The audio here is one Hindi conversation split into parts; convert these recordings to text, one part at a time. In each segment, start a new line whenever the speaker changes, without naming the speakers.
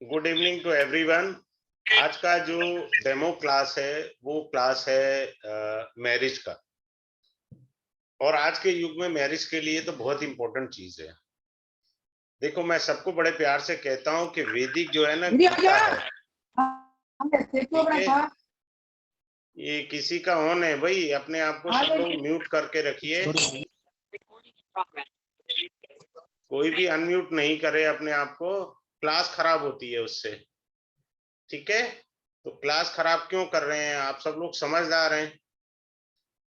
Good evening to everyone. आज का जो डेमो क्लास है वो क्लास है मैरिज का। और आज के युग में मैरिज के लिए तो बहुत इंपॉर्टेंट चीज है। देखो, मैं सबको बड़े प्यार से कहता हूँ कि वैदिक जो है ना गीता है, ठीक है। ये किसी का ऑन है भाई, अपने आप को सब लोग म्यूट करके रखिए। कोई भी अनम्यूट नहीं करे अपने आप को, क्लास खराब होती है उससे, ठीक है। तो क्लास खराब क्यों कर रहे हैं? आप सब लोग समझदार हैं,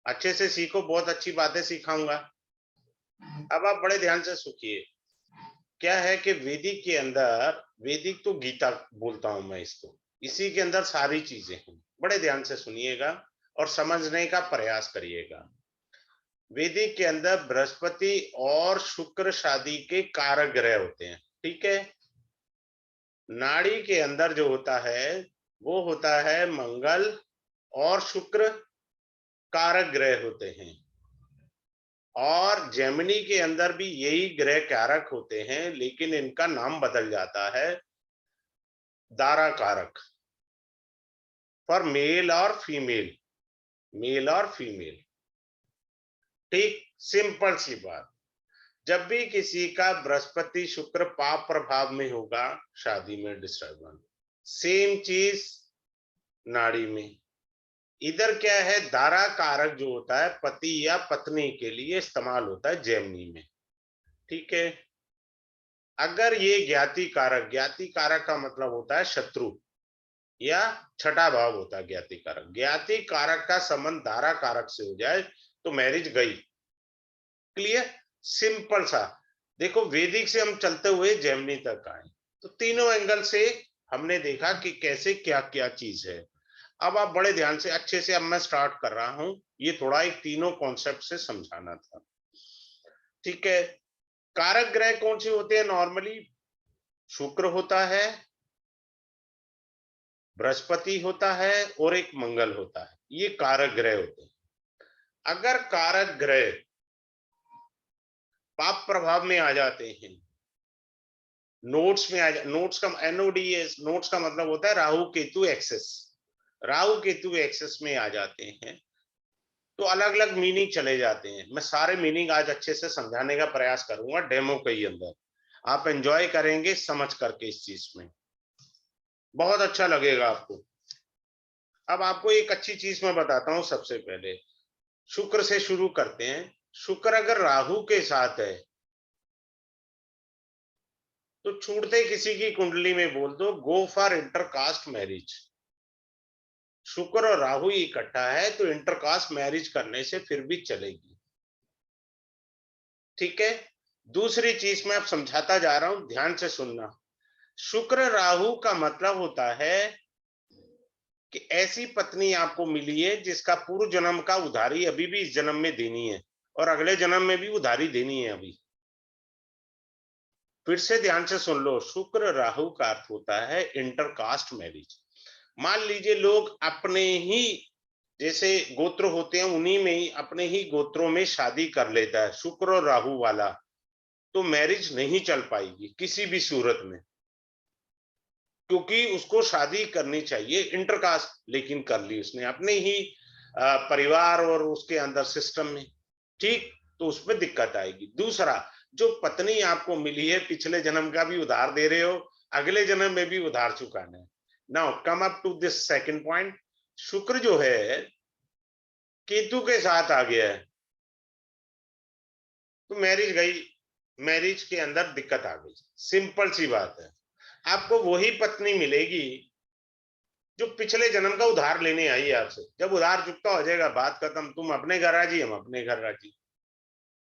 अच्छे से सीखो, बहुत अच्छी बातें सिखाऊंगा। अब आप बड़े ध्यान से सुनिए। क्या है कि वैदिक के अंदर, वैदिक तो गीता बोलता हूं मैं इसको, इसी के अंदर सारी चीजें हैं। बड़े ध्यान से सुनिएगा और समझने का प्रयास करिएगा। वैदिक के अंदर बृहस्पति और शुक्र शादी के कारक ग्रह होते हैं, ठीक है। नाड़ी के अंदर जो होता है वो होता है मंगल और शुक्र, कारक ग्रह होते हैं। और जेमिनी के अंदर भी यही ग्रह कारक होते हैं, लेकिन इनका नाम बदल जाता है दारा कारक, फॉर मेल और फीमेल, मेल और फीमेल। ठीक, सिंपल सी बात। जब भी किसी का बृहस्पति शुक्र पाप प्रभाव में होगा, शादी में डिस्टर्बेंस, सेम चीज नाड़ी में। इधर क्या है, दारा कारक जो होता है पति या पत्नी के लिए इस्तेमाल होता है जेमिनी में, ठीक है। अगर ये ज्ञाति कारक, ज्ञाति कारक का मतलब होता है शत्रु या छठा भाव होता है ज्ञाति कारक, ज्ञाति कारक का संबंध धारा कारक से हो जाए तो मैरिज गई। क्लियर, सिंपल सा। देखो, वैदिक से हम चलते हुए जेमिनी तक आए, तो तीनों एंगल से हमने देखा कि कैसे क्या क्या चीज है। अब आप बड़े ध्यान से, अच्छे से, अब मैं स्टार्ट कर रहा हूं। ये थोड़ा एक तीनों कॉन्सेप्ट से समझाना था, ठीक है। कारक ग्रह कौन से होते हैं? नॉर्मली शुक्र होता है, बृहस्पति होता है और एक मंगल होता है। ये कारक ग्रह होते हैं। अगर कारक ग्रह पाप प्रभाव में आ जाते हैं, नोट्स में आ जा, नोट्स का NODS, नोट्स का मतलब होता है राहु केतु एक्सेस, राहु केतु एक्सेस में आ जाते हैं तो अलग अलग मीनिंग चले जाते हैं। मैं सारे मीनिंग आज अच्छे से समझाने का प्रयास करूंगा डेमो के ही अंदर। आप एंजॉय करेंगे समझ करके, इस चीज में बहुत अच्छा लगेगा आपको। अब आपको एक अच्छी चीज मैं बताता हूं। सबसे पहले शुक्र से शुरू करते हैं। शुक्र अगर राहु के साथ है तो छूटते किसी की कुंडली में बोल दो, गो फॉर इंटरकास्ट मैरिज। शुक्र और राहु इकट्ठा है तो इंटरकास्ट मैरिज करने से फिर भी चलेगी, ठीक है। दूसरी चीज मैं अब समझाता जा रहा हूं, ध्यान से सुनना। शुक्र राहु का मतलब होता है कि ऐसी पत्नी आपको मिली है जिसका पूर्व जन्म का उधारी अभी भी इस जन्म में देनी है और अगले जन्म में भी उधारी देनी है अभी। फिर से ध्यान से सुन लो, शुक्र राहु का अर्थ होता है इंटरकास्ट मैरिज। मान लीजिए लोग अपने ही जैसे गोत्र होते हैं उन्हीं में ही, अपने ही गोत्रों में शादी कर लेता है शुक्र और राहु वाला, तो मैरिज नहीं चल पाएगी किसी भी सूरत में, क्योंकि उसको शादी करनी चाहिए इंटरकास्ट, लेकिन कर ली उसने अपने ही परिवार और उसके अंदर सिस्टम में, ठीक। तो उसमें दिक्कत आएगी। दूसरा, जो पत्नी आपको मिली है पिछले जन्म का भी उधार दे रहे हो, अगले जन्म में भी उधार चुकाना है। Now come up to this second point. Shukra जो है केतु के साथ आ गया है तो मैरिज गई, मैरिज के अंदर दिक्कत आ गई। सिंपल सी बात है। आपको वही पत्नी मिलेगी जो पिछले जन्म का उधार लेने आई है आपसे। जब उधार चुकता हो जाएगा, बात खत्म, तुम अपने घर राजी, हम अपने घर राजी।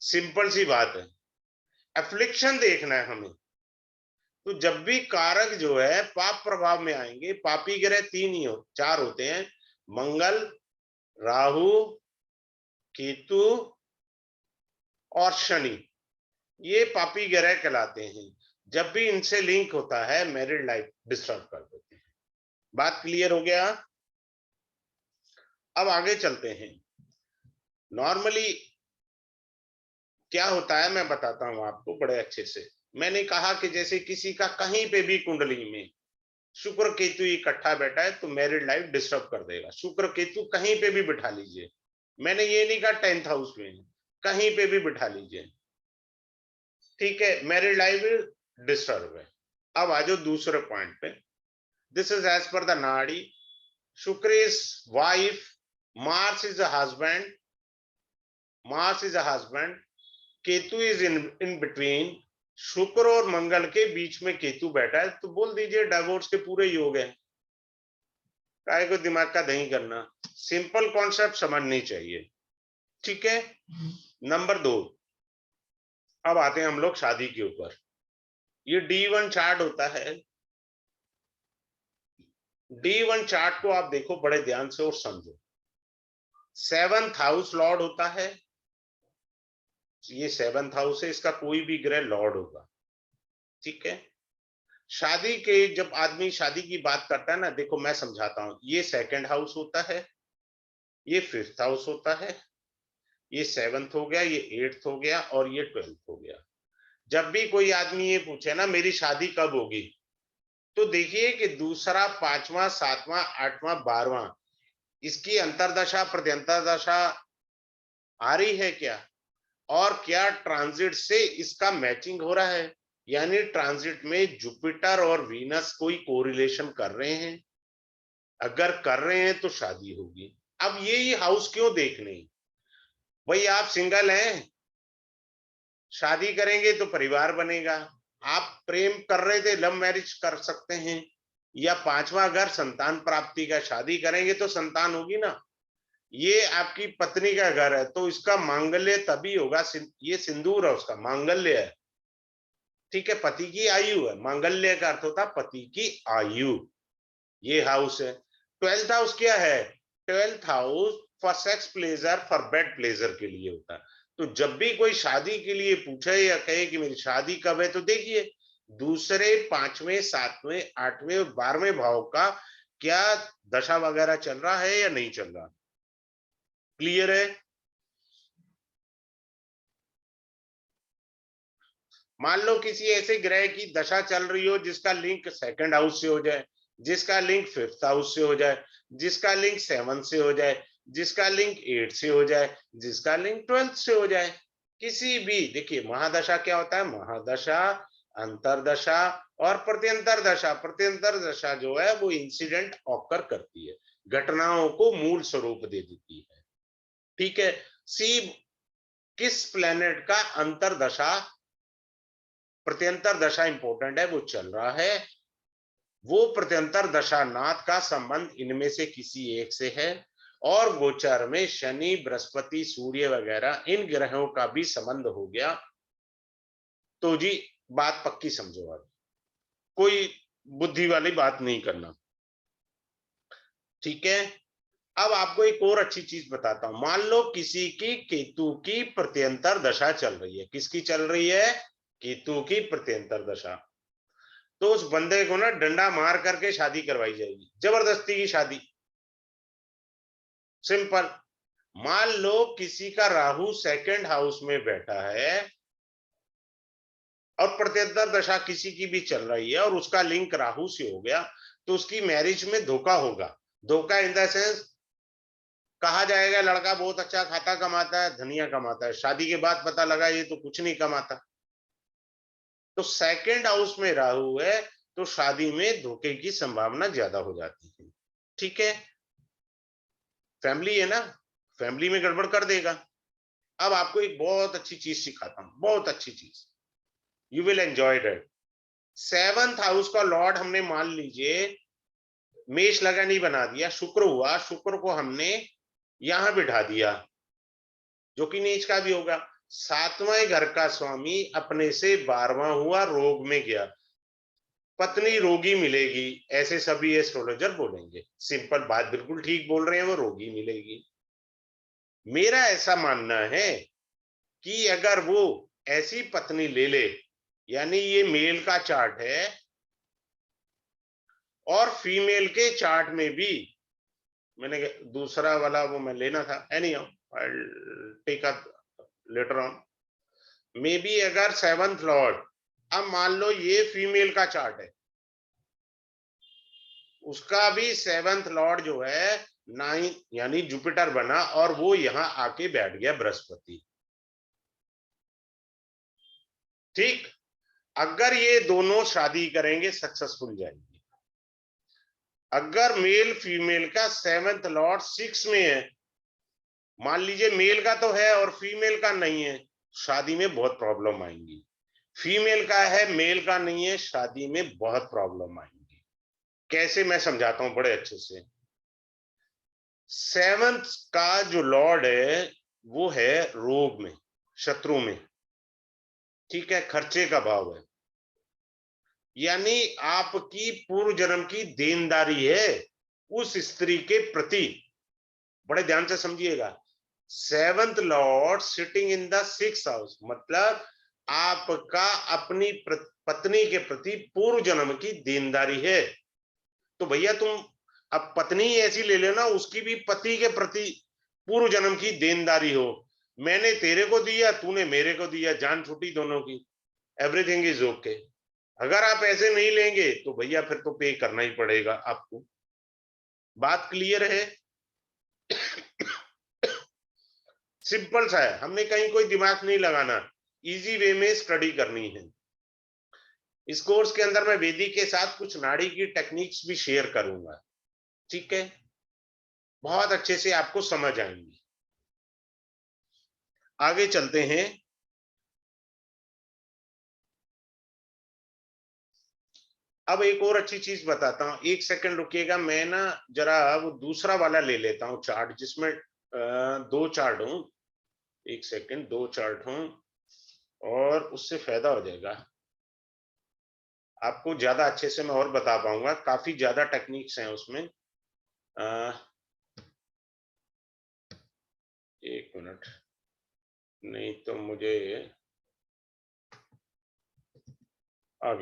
सिंपल सी बात है। एफ्लिक्शन देखना है हमें। तो जब भी कारक जो है पाप प्रभाव में आएंगे, पापी ग्रह चार होते हैं, मंगल, राहु, केतु और शनि, ये पापी ग्रह कहलाते हैं। जब भी इनसे लिंक होता है मैरिड लाइफ डिस्टर्ब कर देते हैं। बात क्लियर हो गया? अब आगे चलते हैं। नॉर्मली क्या होता है मैं बताता हूं आपको बड़े अच्छे से। मैंने कहा कि जैसे किसी का कहीं पे भी कुंडली में शुक्र केतु इकट्ठा बैठा है तो मैरिड लाइफ डिस्टर्ब कर देगा। शुक्र केतु कहीं पे भी बिठा लीजिए, मैंने ये नहीं कहा 10th हाउस में, कहीं पे भी बिठा लीजिए, ठीक है, मैरिड लाइफ डिस्टर्ब है। अब आ जाओ दूसरे पॉइंट पे। This is as per the nadi. Shukra is wife, Mars is a husband, Mars is a husband, Ketu is in between. Shukra और मंगल के बीच में केतु बैठा है, तो बोल दीजिए डाइवोर्स के पूरे योग है। काय को दिमाग का दही करना, सिंपल कॉन्सेप्ट समझनी चाहिए, ठीक है। नंबर 2, अब आते हैं हम लोग शादी के ऊपर। ये D1 चार्ट होता है। D1 चार्ट को आप देखो बड़े ध्यान से और समझो। 7th हाउस लॉर्ड होता है, ये 7th हाउस है, इसका कोई भी ग्रह लॉर्ड होगा, ठीक है। शादी के जब आदमी शादी की बात करता है ना, देखो मैं समझाता हूं, ये 2nd हाउस होता है, ये 5th हाउस होता है, ये 7th हो गया, ये 8th हो गया और ये 12th हो गया। जब भी कोई आदमी ये पूछे ना मेरी शादी कब होगी, तो देखिए कि दूसरा, 5वां, 7वां, 8वां, 12वां, इसकी अंतरदशा प्रत्यंतर दशा आ रही है क्या, और क्या ट्रांजिट से इसका मैचिंग हो रहा है, यानी ट्रांजिट में जुपिटर और वीनस कोई कोरिलेशन कर रहे हैं, अगर कर रहे हैं तो शादी होगी। अब ये हाउस क्यों देखने, भाई आप सिंगल हैं, शादी करेंगे तो परिवार बनेगा, आप प्रेम कर रहे थे लव मैरिज कर सकते हैं, या 5वां घर संतान प्राप्ति का, शादी करेंगे तो संतान होगी ना। ये आपकी पत्नी का घर है तो इसका मांगल्य तभी होगा, ये सिंदूर है उसका मांगल्य है, ठीक है, पति की आयु है, मांगल्य का अर्थ होता है पति की आयु। ये हाउस है। 12th हाउस क्या है, 12th house for sex pleasure, for bed pleasure के लिए होता है। तो जब भी कोई शादी के लिए पूछे या कहे कि मेरी शादी कब है, तो देखिए दूसरे, 5वें, 7वें, 8वें और 12वें भाव का क्या दशा वगैरह चल रहा है या नहीं चल रहा। क्लियर है। मान लो किसी ऐसे ग्रह की दशा चल रही हो जिसका लिंक 2nd हाउस से हो जाए, जिसका लिंक 5th हाउस से हो जाए, जिसका लिंक 7 से हो जाए, जिसका लिंक 8 से हो जाए, जिसका लिंक 12 से हो जाए, किसी भी, देखिए महादशा क्या होता है, महादशा, अंतरदशा और प्रत्यंतर दशा। प्रत्यंतर दशा जो है वो इंसिडेंट ऑकर करती है, घटनाओं को मूल स्वरूप दे देती है, ठीक है। सी किस प्लेनेट का अंतरदशा प्रत्यंतर दशा इंपॉर्टेंट है, वो चल रहा है, वो प्रत्यंतर दशा नाथ का संबंध इनमें से किसी एक से है, और गोचर में शनि, बृहस्पति, सूर्य वगैरह इन ग्रहों का भी संबंध हो गया, तो जी बात पक्की समझो, अब कोई बुद्धि वाली बात नहीं करना, ठीक है। अब आपको एक और अच्छी चीज बताता हूं। मान लो किसी की केतु की प्रत्यंतर दशा चल रही है, किसकी चल रही है, केतु की प्रत्यंतर दशा, तो उस बंदे को ना डंडा मार करके शादी करवाई जाएगी, जबरदस्ती की शादी, सिंपल। मान लो किसी का राहु 2nd हाउस में बैठा है और प्रत्यंतर दशा किसी की भी चल रही है और उसका लिंक राहु से हो गया, तो उसकी मैरिज में धोखा होगा। धोखा इन द सेंस, कहा जाएगा लड़का बहुत अच्छा खाता कमाता है, धनिया कमाता है, शादी के बाद पता लगा ये तो कुछ नहीं कमाता। तो 2nd हाउस में राहु है तो शादी में धोखे की संभावना ज्यादा हो जाती है, ठीक है। फैमिली है ना, फैमिली में गड़बड़ कर देगा। अब आपको एक बहुत अच्छी चीज सिखाता हूं, बहुत अच्छी चीज, you will enjoy that. 7th house का लॉर्ड हमने मान लीजिए मेष लगा नहीं बना दिया, शुक्र हुआ, शुक्र को हमने यहां बिठा दिया, जो कि नीच का भी होगा। 7वां घर का स्वामी अपने से 12वां हुआ, रोग में गया, पत्नी रोगी मिलेगी, ऐसे सभी एस्ट्रोलॉजर बोलेंगे, सिंपल बात, बिल्कुल ठीक बोल रहे हैं, वो रोगी मिलेगी। मेरा ऐसा मानना है कि अगर वो ऐसी पत्नी ले ले, यानी ये मेल का चार्ट है और फीमेल के चार्ट में भी, मैंने दूसरा वाला वो मैं लेना था, anyhow I will take up later on, maybe अगर 7th लॉर्ड, अब मान लो ये फीमेल का चार्ट है, उसका भी 7th लॉर्ड जो है 9 यानी जुपिटर बना और वो यहां आके बैठ गया बृहस्पति। ठीक, अगर ये दोनों शादी करेंगे सक्सेसफुल जाएंगे। अगर मेल फीमेल का 7th लॉर्ड 6 में है, मान लीजिए मेल का तो है और फीमेल का नहीं है, शादी में बहुत प्रॉब्लम आएंगी। फीमेल का है मेल का नहीं है, शादी में बहुत प्रॉब्लम आएंगी। कैसे, मैं समझाता हूं बड़े अच्छे से। 7th का जो लॉर्ड है वो है रोग में, शत्रु में, ठीक है, खर्चे का भाव है, यानी आपकी पूर्व जन्म की देनदारी है उस स्त्री के प्रति। बड़े ध्यान से समझिएगा, 7th Lord sitting in the 6th house, मतलब आपका अपनी पत्नी के प्रति पूर्व जन्म की देनदारी है। तो भैया तुम अब पत्नी ऐसी ले लेना, उसकी भी पति के प्रति पूर्व जन्म की देनदारी हो। मैंने तेरे को दिया, तूने मेरे को दिया, जान छूटी दोनों की, एवरीथिंग इज ओके। अगर आप ऐसे नहीं लेंगे तो भैया फिर तो पे करना ही पड़ेगा आपको। बात क्लियर है? सिंपल सा है, हमने कहीं कोई दिमाग नहीं लगाना, इजी वे में स्टडी करनी है। इस कोर्स के अंदर मैं वेदी के साथ कुछ नाड़ी की टेक्निक्स भी शेयर करूंगा, ठीक है, बहुत अच्छे से आपको समझ आएंगी। आगे चलते हैं। अब एक और अच्छी चीज बताता हूं, एक सेकंड रुकिएगा, मैं ना जरा वो दूसरा वाला ले लेता हूं चार्ट, जिसमें 2 चार्ट हूं। एक सेकंड, 2 चार्ट हूं और उससे फायदा हो जाएगा आपको, ज्यादा अच्छे से मैं और बता पाऊंगा, काफी ज्यादा टेक्निक्स हैं उसमें। एक मिनट, नहीं तो मुझे आ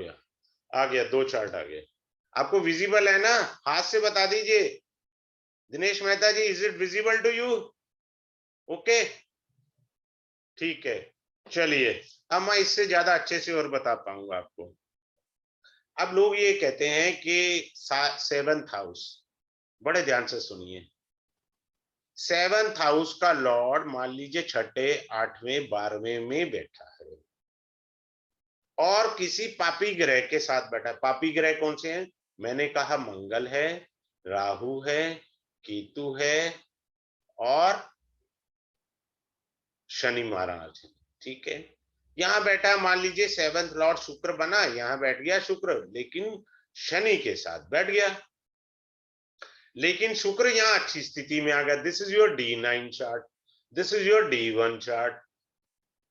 गया 2 चार्ट आ गए। आपको विजिबल है ना? हाथ से बता दीजिए। Dinesh Mehta ji, is it visible to you? Okay, ठीक है, चलिए अब मैं इससे ज्यादा अच्छे से और बता पाऊंगा आपको। अब लोग ये कहते हैं कि 7th हाउस, बड़े ध्यान से सुनिए, 7th हाउस का लॉर्ड मान लीजिए 6ठे, 8वें, 12वें में बैठा है और किसी पापी ग्रह के साथ बैठा है। पापी ग्रह कौन से हैं? मैंने कहा मंगल है, राहु है, केतु है और शनि महाराज है, ठीक है। यहां बैठा, मान लीजिए 7th लॉर्ड शुक्र बना, यहां बैठ गया शुक्र, लेकिन शनि के साथ बैठ गया, लेकिन शुक्र यहां अच्छी स्थिति में आ गया। This is your D9 chart, this is your D1 chart,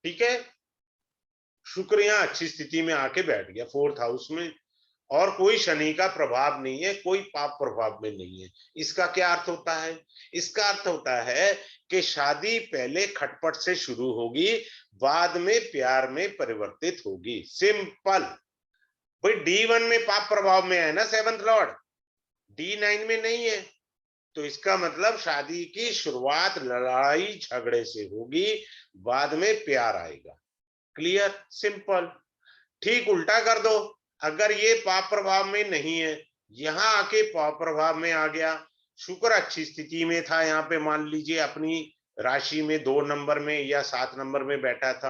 ठीक है। शुक्र यहां अच्छी स्थिति में आके बैठ गया 4th हाउस में, और कोई शनि का प्रभाव नहीं है, कोई पाप प्रभाव में नहीं है। इसका क्या अर्थ होता है? इसका अर्थ होता है कि शादी पहले खटपट से शुरू होगी, बाद में प्यार में परिवर्तित होगी, सिंपल। भाई D1 में पाप प्रभाव में है ना 7th लॉर्ड, D9 में नहीं है, तो इसका मतलब शादी की शुरुआत लड़ाई झगड़े से होगी, बाद में प्यार आएगा। Clear, simple. ठीक उल्टा कर दो, अगर ये पाप प्रभाव में नहीं है, यहां आके पाप प्रभाव में आ गया, शुक्र अच्छी स्थिति में था, यहाँ पे मान लीजिए अपनी राशि में 2 नंबर में या 7 नंबर में बैठा था,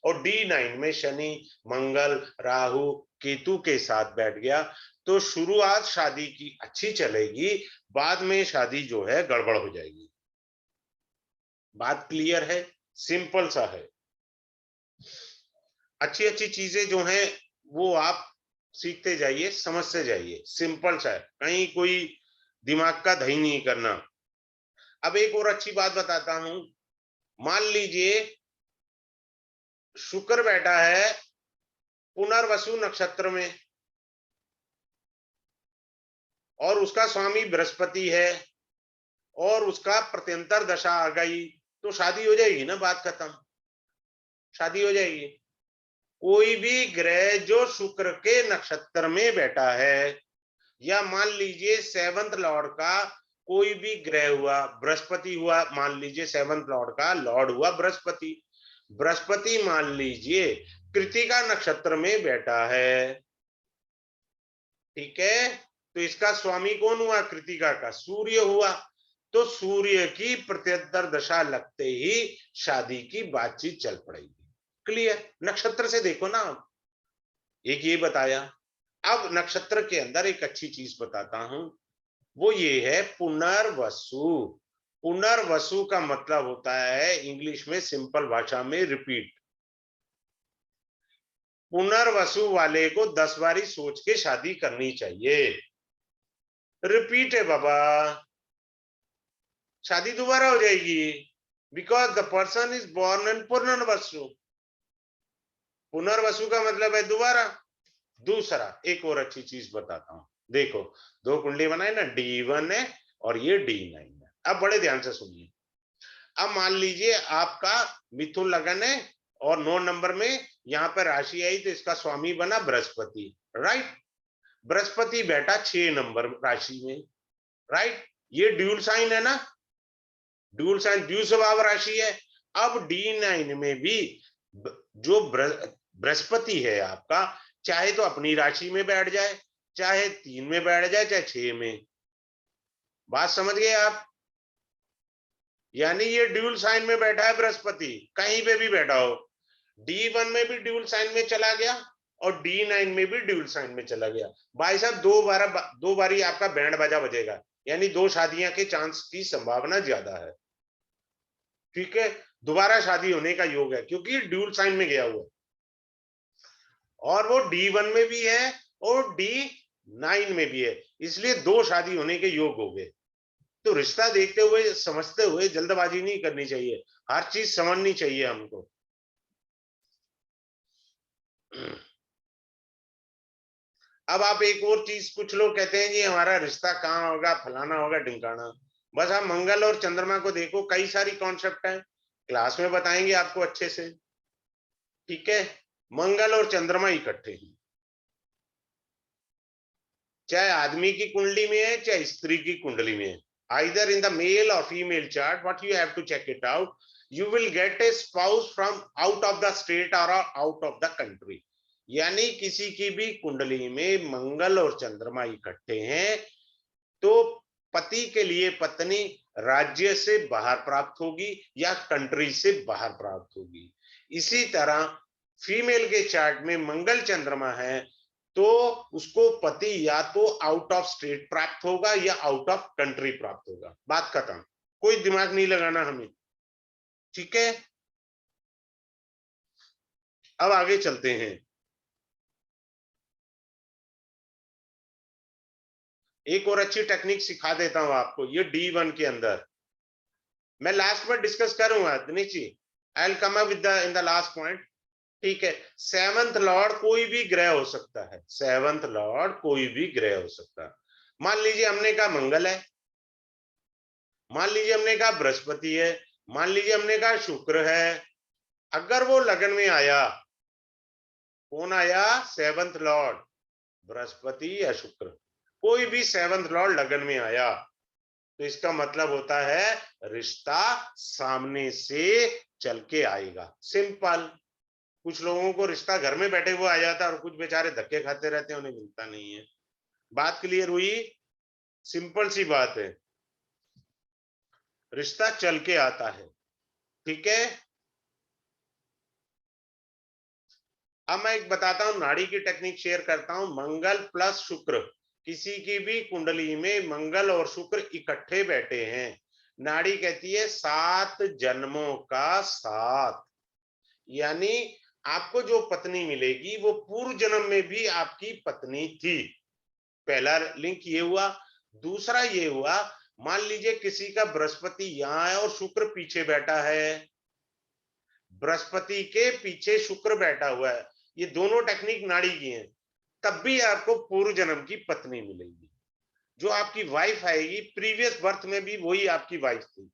और D9 में शनि, मंगल, राहु, केतु के साथ बैठ गया, तो शुरुआत शादी की अच्छी चलेगी, बाद में शादी जो है गड़बड़ हो जाएगी। बात क्लियर है? सिंपल सा है। अच्छी अच्छी चीजें जो हैं वो आप सीखते जाइए, समझते जाइए, सिंपल सा है, कहीं कोई दिमाग का दही नहीं करना। अब एक और अच्छी बात बताता हूं, मान लीजिए शुक्र बैठा है पुनर्वसु नक्षत्र में और उसका स्वामी बृहस्पति है और उसका प्रत्यंतर दशा आ गई, तो शादी हो जाएगी ना, बात खत्म, शादी हो जाएगी। कोई भी ग्रह जो शुक्र के नक्षत्र में बैठा है, या मान लीजिए 7th लॉर्ड का कोई भी ग्रह हुआ, बृहस्पति हुआ, मान लीजिए 7th लॉर्ड का लॉर्ड हुआ बृहस्पति, बृहस्पति मान लीजिए कृतिका नक्षत्र में बैठा है, ठीक है, तो इसका स्वामी कौन हुआ? कृतिका का सूर्य हुआ। तो सूर्य की प्रत्यंतर दशा लगते ही शादी की बातचीत चल पड़ेगी। क्लियर? नक्षत्र से देखो ना आप, एक ये बताया। अब नक्षत्र के अंदर एक अच्छी चीज बताता हूं, वो ये है पुनर्वसु। पुनर्वसु का मतलब होता है इंग्लिश में, सिंपल भाषा में, रिपीट। पुनर्वसु वाले को 10 बारी सोच के शादी करनी चाहिए। रिपीट है बाबा, शादी दोबारा हो जाएगी, because the person is born in Punarvasu. Punarvasu का मतलब है दोबारा। दूसरा एक और अच्छी चीज बताता हूं, देखो दो कुंडली बनाए ना, D1 है और ये D9 है। अब बड़े ध्यान से सुनिए। अब मान लीजिए आपका मिथुन लगन है और 9 नंबर में यहां पर राशि आई, तो इसका स्वामी बना बृहस्पति, राइट। बृहस्पति बैठा 6 नंबर राशि में, राइट। ये ड्यूल साइन है ना, ड्यूल साइन, द्वितीय स्वभाव राशि है। अब D9 में भी जो बृहस्पति है आपका, चाहे तो अपनी राशि में बैठ जाए, चाहे 3 में बैठ जाए, चाहे 6 में। बात समझ गए आप? यानी ये ड्यूल साइन में बैठा है बृहस्पति, कहीं पे भी बैठा हो। D1 में भी ड्यूल साइन में चला गया और D9 में भी ड्यूल साइन में चला गया। भाई साहब दो बारी आपका बैंड बाजा बजेगा, यानी 2 शादियां के चांस की संभावना ज्यादा है। ठीक है, दोबारा शादी होने का योग है, क्योंकि ड्यूल साइन में गया हुआ है और वो D1 में भी है और D9 में भी है, इसलिए 2 शादी होने के योग हो गए। तो रिश्ता देखते हुए, समझते हुए जल्दबाजी नहीं करनी चाहिए, हर चीज समझनी चाहिए हमको। अब आप एक और चीज, कुछ लोग कहते हैं जी हमारा रिश्ता कहाँ होगा, फलाना होगा, ढिमकाना। बस आप मंगल और चंद्रमा को देखो, कई सारी कॉन्सेप्ट है, क्लास में बताएंगे आपको अच्छे से। ठीक है, मंगल और चंद्रमा इकट्ठे हैं, चाहे आदमी की कुंडली में है चाहे स्त्री की कुंडली में है, either in the male or female chart, what you have to check it out, you will get a spouse from out of the state or out of the country। यानी किसी की भी कुंडली में मंगल और चंद्रमा इकट्ठे हैं तो पति के लिए पत्नी राज्य से बाहर प्राप्त होगी या कंट्री से बाहर प्राप्त होगी। इसी तरह फीमेल के चार्ट में मंगल चंद्रमा है तो उसको पति या तो आउट ऑफ स्टेट प्राप्त होगा या आउट ऑफ कंट्री प्राप्त होगा। बात खत्म, कोई दिमाग नहीं लगाना हमें। ठीक है, अब आगे चलते हैं। एक और अच्छी टेक्निक सिखा देता हूं आपको, ये D1 के अंदर मैं लास्ट में डिस्कस करूंगा Dinesh ji, I will come up with in the last point. ठीक है, 7th लॉर्ड कोई भी ग्रह हो सकता है, 7th लॉर्ड कोई भी ग्रह हो सकता है। मान लीजिए हमने कहा मंगल है, मान लीजिए हमने कहा बृहस्पति है, मान लीजिए हमने कहा शुक्र है। अगर वो लगन में आया, कौन आया? 7th लॉर्ड, बृहस्पति या शुक्र, कोई भी 7th लॉर्ड लगन में आया तो इसका मतलब होता है रिश्ता सामने से चल के आएगा। सिंपल। कुछ लोगों को रिश्ता घर में बैठे हुए आ जाता है और कुछ बेचारे धक्के खाते रहते हैं, उन्हें मिलता नहीं है। बात क्लियर हुई? सिंपल सी बात है, रिश्ता चल के आता है। ठीक है, अब मैं एक बताता हूं, नाड़ी की टेक्निक शेयर करता हूं। मंगल प्लस शुक्र, किसी की भी कुंडली में मंगल और शुक्र इकट्ठे बैठे हैं, नाड़ी कहती है 7 जन्मों का साथ। यानी आपको जो पत्नी मिलेगी वो पूर्व जन्म में भी आपकी पत्नी थी। पहला लिंक ये हुआ। दूसरा ये हुआ, मान लीजिए किसी का बृहस्पति यहां है और शुक्र पीछे बैठा है, बृहस्पति के पीछे शुक्र बैठा हुआ है, ये दोनों टेक्निक नाड़ी की हैं, तब भी आपको पूर्व जन्म की पत्नी मिलेगी। जो आपकी वाइफ आएगी प्रीवियस बर्थ में भी वही आपकी वाइफ थी।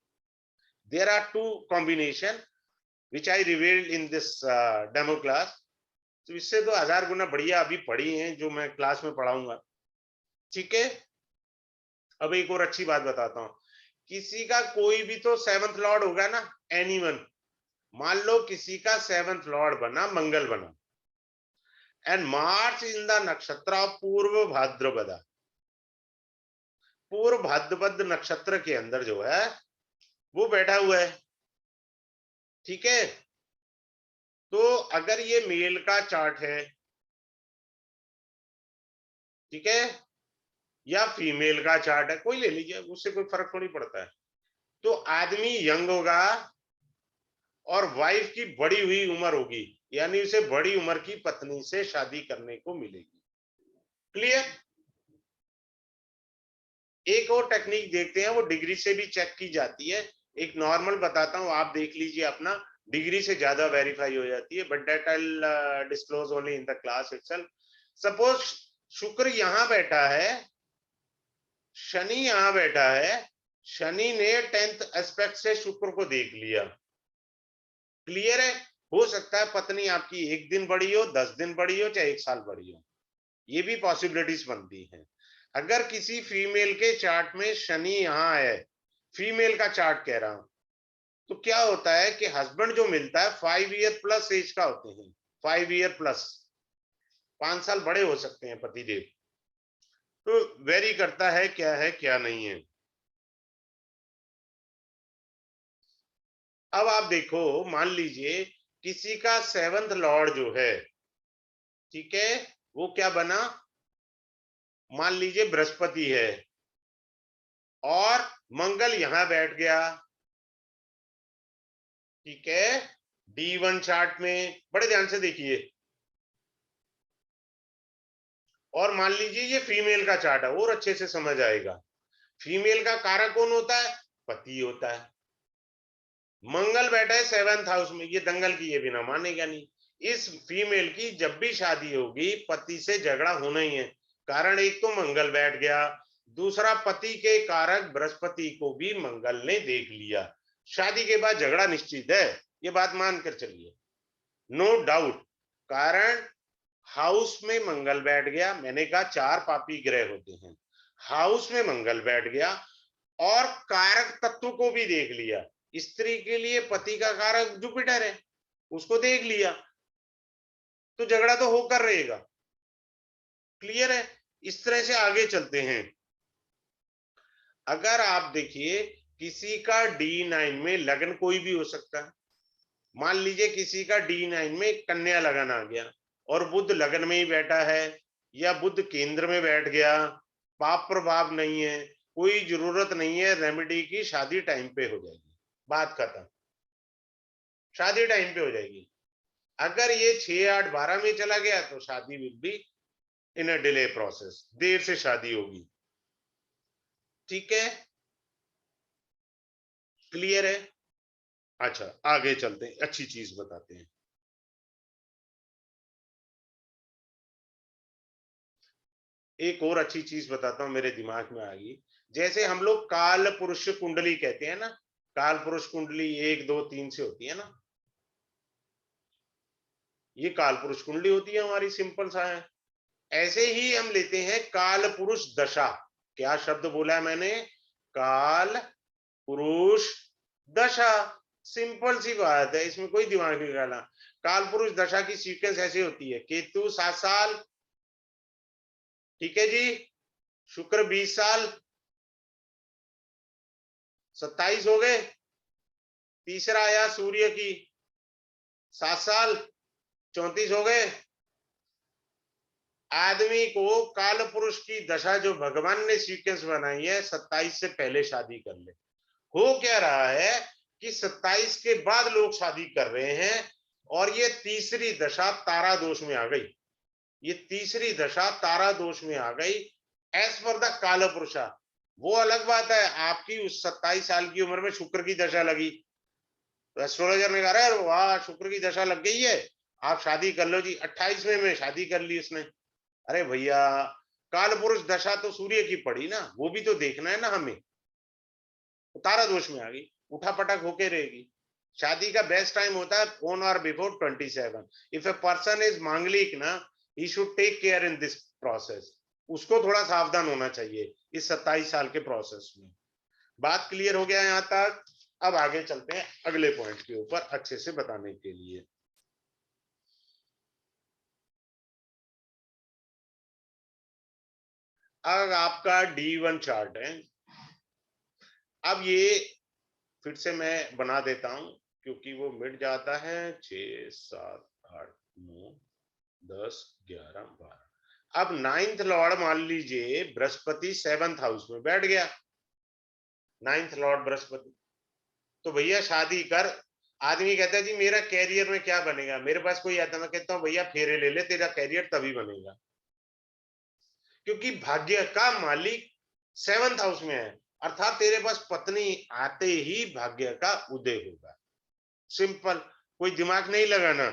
There are 2 combination which I revealed in this demo class. तो इससे तो 1000 गुना बढ़िया अभी पढ़ी हैं जो मैं क्लास में पढ़ाऊंगा। ठीक है, अब एक और अच्छी बात बताता हूं, किसी का कोई भी तो 7th लॉर्ड होगा ना, एनीवन। मान लो किसी का 7th लॉर्ड बना, मंगल बना, एंड मार्च इन द नक्षत्र ऑफ पूर्व भाद्रपदा। पूर्व भाद्रपद नक्षत्र के अंदर जो है वो बैठा हुआ है, ठीक है। तो अगर ये मेल का चार्ट है, ठीक है, या फीमेल का चार्ट है, कोई ले लीजिए, उससे कोई फर्क थोड़ी पड़ता है। तो आदमी यंग होगा और वाइफ की बढ़ी हुई उम्र होगी, यानी उसे बड़ी उम्र की पत्नी से शादी करने को मिलेगी। क्लियर? एक और टेक्निक देखते हैं, वो डिग्री से भी चेक की जाती है। एक नॉर्मल बताता हूं, आप देख लीजिए अपना, डिग्री से ज्यादा वेरीफाई हो जाती है, but that I disclose only in the class itself. Suppose शुक्र यहां बैठा है, शनि यहां बैठा है, शनि ने 10th एस्पेक्ट से शुक्र को देख लिया। क्लियर है? हो सकता है पत्नी आपकी 1 दिन बड़ी हो, 10 दिन बड़ी हो, चाहे 1 साल बड़ी हो, ये भी पॉसिबिलिटीज बनती है। अगर किसी फीमेल के चार्ट में शनि यहां है, फीमेल का चार्ट कह रहा हूं, तो क्या होता है कि हस्बैंड जो मिलता है 5 ईयर प्लस एज का होते हैं, 5 ईयर प्लस, 5 साल बड़े हो सकते हैं पतिदेव। तो वेरी करता है क्या नहीं है। अब आप देखो, मान लीजिए किसी का 7th लॉर्ड जो है, ठीक है, वो क्या बना, मान लीजिए बृहस्पति है और मंगल यहां बैठ गया, ठीक है, D1 चार्ट में, बड़े ध्यान से देखिए। और मान लीजिए ये फीमेल का चार्ट है, और अच्छे से समझ आएगा। फीमेल का कारक कौन होता है? पति होता है। मंगल बैठा है 7th हाउस में, ये दंगल की ये बिना मानेगा नहीं। इस फीमेल की जब भी शादी होगी पति से झगड़ा होना ही है। कारण एक तो मंगल बैठ गया, दूसरा पति के कारक बृहस्पति को भी मंगल ने देख लिया। शादी के बाद झगड़ा निश्चित है, ये बात मानकर चलिए, नो डाउट। कारण हाउस में मंगल बैठ गया, मैंने कहा 4 पापी ग्रह होते हैं, हाउस में मंगल बैठ गया और कारक तत्व को भी देख लिया। स्त्री के लिए पति का कारक जुपिटर है, उसको देख लिया, तो झगड़ा तो होकर रहेगा। क्लियर है? इस तरह से आगे चलते हैं। अगर आप देखिए किसी का D9 में लग्न कोई भी हो सकता है, मान लीजिए किसी का D9 में कन्या लगन आ गया और बुध लग्न में ही बैठा है, या बुध केंद्र में बैठ गया, पाप प्रभाव नहीं है, कोई जरूरत नहीं है रेमेडी की, शादी टाइम पे हो जाएगी, बात खत्म, शादी टाइम पे हो जाएगी। अगर ये 6, 8, 12 में चला गया तो शादी will be in a delay process, देर से शादी होगी। ठीक है? क्लियर है? अच्छा, आगे चलते हैं, अच्छी चीज बताते हैं। एक और अच्छी चीज बताता हूं, मेरे दिमाग में आ गई। जैसे हम लोग काल पुरुष कुंडली कहते हैं ना, काल पुरुष कुंडली 1, 2, 3 से होती है ना, ये काल पुरुष कुंडली होती है हमारी, सिंपल सा है। ऐसे ही हम लेते हैं काल पुरुष दशा। क्या शब्द बोला है मैंने? काल पुरुष दशा। सिंपल सी बात है, इसमें कोई दिमाग नहीं लगाना। काल पुरुष दशा की सीक्वेंस ऐसे होती है, केतु 7 साल, ठीक है जी, शुक्र 20 साल, 27 हो गए, तीसरा आया सूर्य की 7 साल, 34 हो गए। आदमी को काल पुरुष की दशा जो भगवान ने सीक्वेंस बनाई है, 27 से पहले शादी कर ले। हो क्या रहा है कि 27 के बाद लोग शादी कर रहे हैं, और ये तीसरी दशा तारा दोष में आ गई, ये तीसरी दशा तारा दोष में आ गई एज पर द काल पुरुषा। वो अलग बात है, आपकी उस 27 साल की उम्र में शुक्र की दशा लगी, तो एस्ट्रोलॉजर ने कहा अरे वाह शुक्र की दशा लग गई है, आप शादी कर लो जी। 28वें में शादी कर ली उसने। अरे भैया, काल पुरुष दशा तो सूर्य की पड़ी ना, वो भी तो देखना है ना हमें। तारा दोष में आ गई, उठा पटक होके रहेगी। शादी का बेस्ट टाइम होता है on or before 27। If a person is Manglik ना, he should take care in this process. उसको थोड़ा सावधान होना चाहिए इस 27 साल के प्रोसेस में। बात क्लियर हो गया यहां तक? अब आगे चलते हैं अगले पॉइंट के ऊपर अच्छे से बताने के लिए। अब आपका D1 चार्ट है। अब ये फिर से मैं बना देता हूं क्योंकि वो मिट जाता है। 6 7 8 9 10 11 12। अब 9th लॉर्ड मान लीजिए बृहस्पति 7th हाउस में बैठ गया। 9th लॉर्ड बृहस्पति, तो भैया शादी कर। आदमी कहता है जी मेरा कैरियर में क्या बनेगा, मेरे पास कोई आता है, मैं कहता हूं भैया फेरे ले ले, तेरा कैरियर तभी बनेगा, क्योंकि भाग्य का मालिक 7th हाउस में है, अर्थात तेरे पास पत्नी आते ही भाग्य का उदय होगा। सिंपल, कोई दिमाग नहीं लगाना।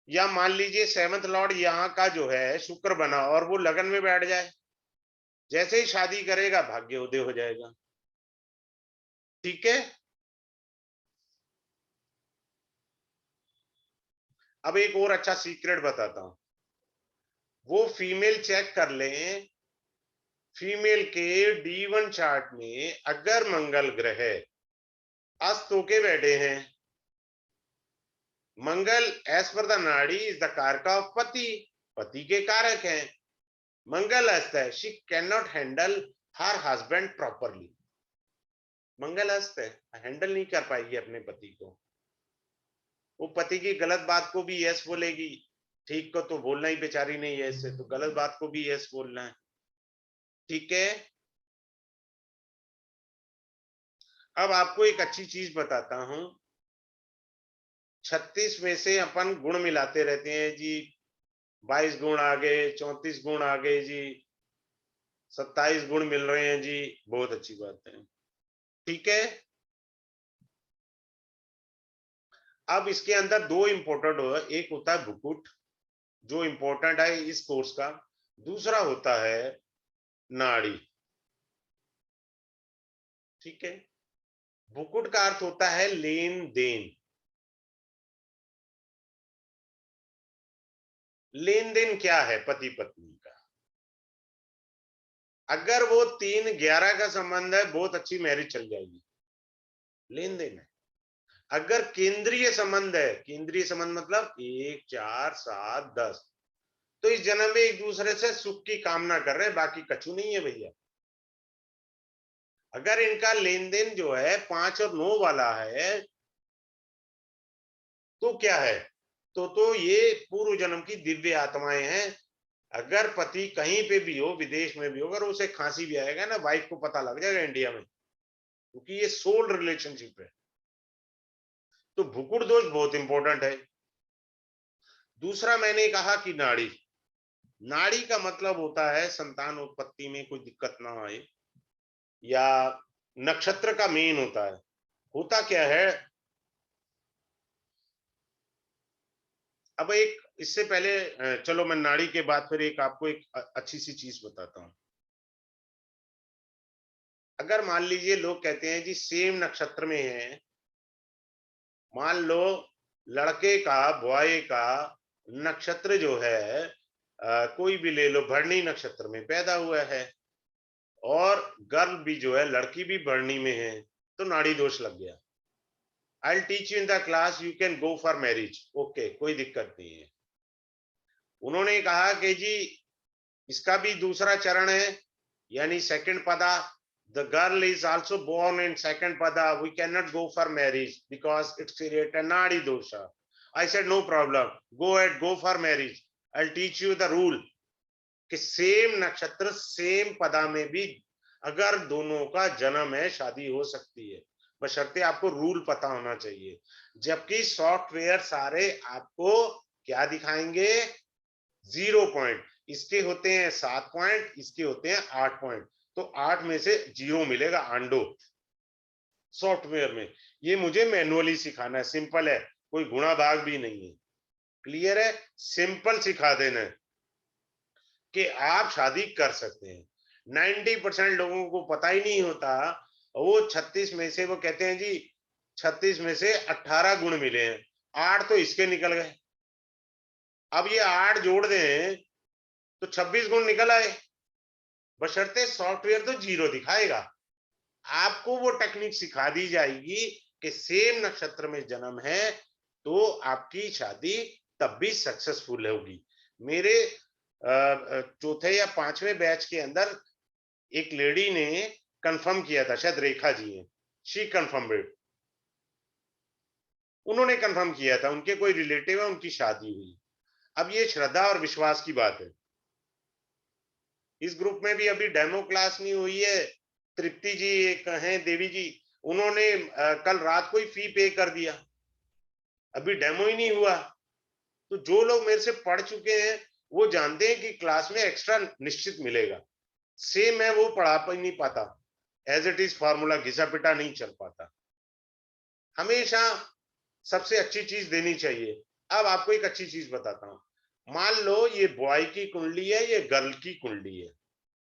या मान लीजिए 7th लॉर्ड यहाँ का जो है शुक्र बना और वो लगन में बैठ जाए, जैसे ही शादी करेगा भाग्य उदय हो जाएगा। ठीक है। अब एक और अच्छा सीक्रेट बताता हूं, वो फीमेल चेक कर लें, फीमेल के D1 चार्ट में अगर मंगल ग्रह अस्त होके बैठे हैं, Mangal as per the Nadi is the karak of pati, पति के कारक हैं, मंगल अस्त है, she can not handle her husband properly. Mangal अस्त है, हैंडल नहीं कर पाएगी अपने पति को। वो पति की गलत बात को भी यस बोलेगी, ठीक को तो बोलना ही बेचारी नहीं है, इससे तो गलत बात को भी यस बोलना है। ठीक है। अब आपको एक अच्छी चीज बताता हूं, 36 में से अपन गुण मिलाते रहते हैं जी, 22 गुण आ गए, 34 गुण आ गए जी, 27 गुण मिल रहे हैं जी, बहुत अच्छी बात है। ठीक है। अब इसके अंदर दो इंपॉर्टेंट हो, एक होता है भुकुट जो इंपॉर्टेंट है इस कोर्स का, दूसरा होता है नाड़ी। ठीक है। भुकुट का अर्थ होता है लेन देन। लेन देन क्या है पति पत्नी का, अगर वो 3-11 का संबंध है बहुत अच्छी मैरिज चल जाएगी, लेन देन है। अगर केंद्रीय संबंध है, केंद्रीय संबंध मतलब 1 4 7 10, तो इस जन्म में एक दूसरे से सुख की कामना कर रहे हैं, बाकी कछु नहीं है भैया। अगर इनका लेन देन जो है 5 और 9 वाला है तो क्या है, तो ये पूर्व जन्म की दिव्य आत्माएं हैं। अगर पति कहीं पे भी हो, विदेश में भी हो, अगर उसे खांसी भी आएगा ना, वाइफ को पता लग जाएगा इंडिया में, क्योंकि ये सोल रिलेशनशिप है। तो भुकुड़ दोष बहुत इंपॉर्टेंट है। दूसरा मैंने कहा कि नाड़ी, नाड़ी का मतलब होता है संतान उत्पत्ति में कोई दिक्कत ना आए, या नक्षत्र का मेन होता है। होता क्या है, अब एक इससे पहले चलो मैं नाड़ी के बाद फिर एक आपको एक अच्छी सी चीज बताता हूं। अगर मान लीजिए लोग कहते हैं जी सेम नक्षत्र में है, मान लो लड़के का बॉय का नक्षत्र जो है कोई भी ले लो, भरणी नक्षत्र में पैदा हुआ है, और गर्ल भी जो है लड़की भी भरणी में है, तो नाड़ी दोष लग गया। I will teach you in the class, you can go for marriage, okay कोई दिक्कत नहीं है। उन्होंने कहा कि जी इसका भी दूसरा चरण है, यानी सेकंड पदा, the girl is also born in second pada, we cannot go for marriage because it's create a nadi dosha. I said no problem, go ahead, go for marriage, I'll teach you the rule कि सेम नक्षत्र सेम पदा में भी अगर दोनों का जन्म है शादी हो सकती है, बशर्ते आपको रूल पता होना चाहिए। जबकि सॉफ्टवेयर सारे आपको क्या दिखाएंगे, 0 पॉइंट, इसके होते हैं 7 पॉइंट, इसके होते हैं 8 पॉइंट, तो 8 में से 0 मिलेगा आंडो सॉफ्टवेयर में। ये मुझे मैनुअली सिखाना है, सिंपल है, कोई गुणा भाग भी नहीं है, क्लियर है, सिंपल सिखा देना है कि आप शादी कर सकते हैं। 90% लोगों को पता ही नहीं होता, वो 36 में से वो कहते हैं जी 36 में से 18 गुण मिले हैं, 8 तो इसके निकल गए, अब ये 8 जोड़ दें तो 26 गुण निकल आए, बशर्ते सॉफ्टवेयर तो 0 दिखाएगा। आपको वो टेक्निक सिखा दी जाएगी कि सेम नक्षत्र में जन्म है तो आपकी शादी तब भी सक्सेसफुल होगी। मेरे चौथे या पांचवें बैच के अंदर एक लेडी ने कंफर्म किया था, शायद रेखा जी है, शी कंफर्म इट, उन्होंने कंफर्म किया था, उनके कोई रिलेटिव है, उनकी शादी हुई। अब ये श्रद्धा और विश्वास की बात है। इस ग्रुप में भी अभी डेमो क्लास नहीं हुई है। तृप्ति जी एक हैं, देवी जी, उन्होंने कल रात को ही फी पे कर दिया, अभी डेमो ही नहीं हुआ। तो जो लोग मेरे से पढ़ चुके हैं वो जानते हैं कि क्लास में एक्स्ट्रा निश्चित मिलेगा। सेम मैं वो पढ़ा नहीं पाता, एज इट इज फार्मूला घिसा पिटा नहीं चल पाता। हमेशा सबसे अच्छी चीज देनी चाहिए। अब आपको एक अच्छी चीज बताता हूं, मान लो ये बॉय की कुंडली है, ये गर्ल की कुंडली है,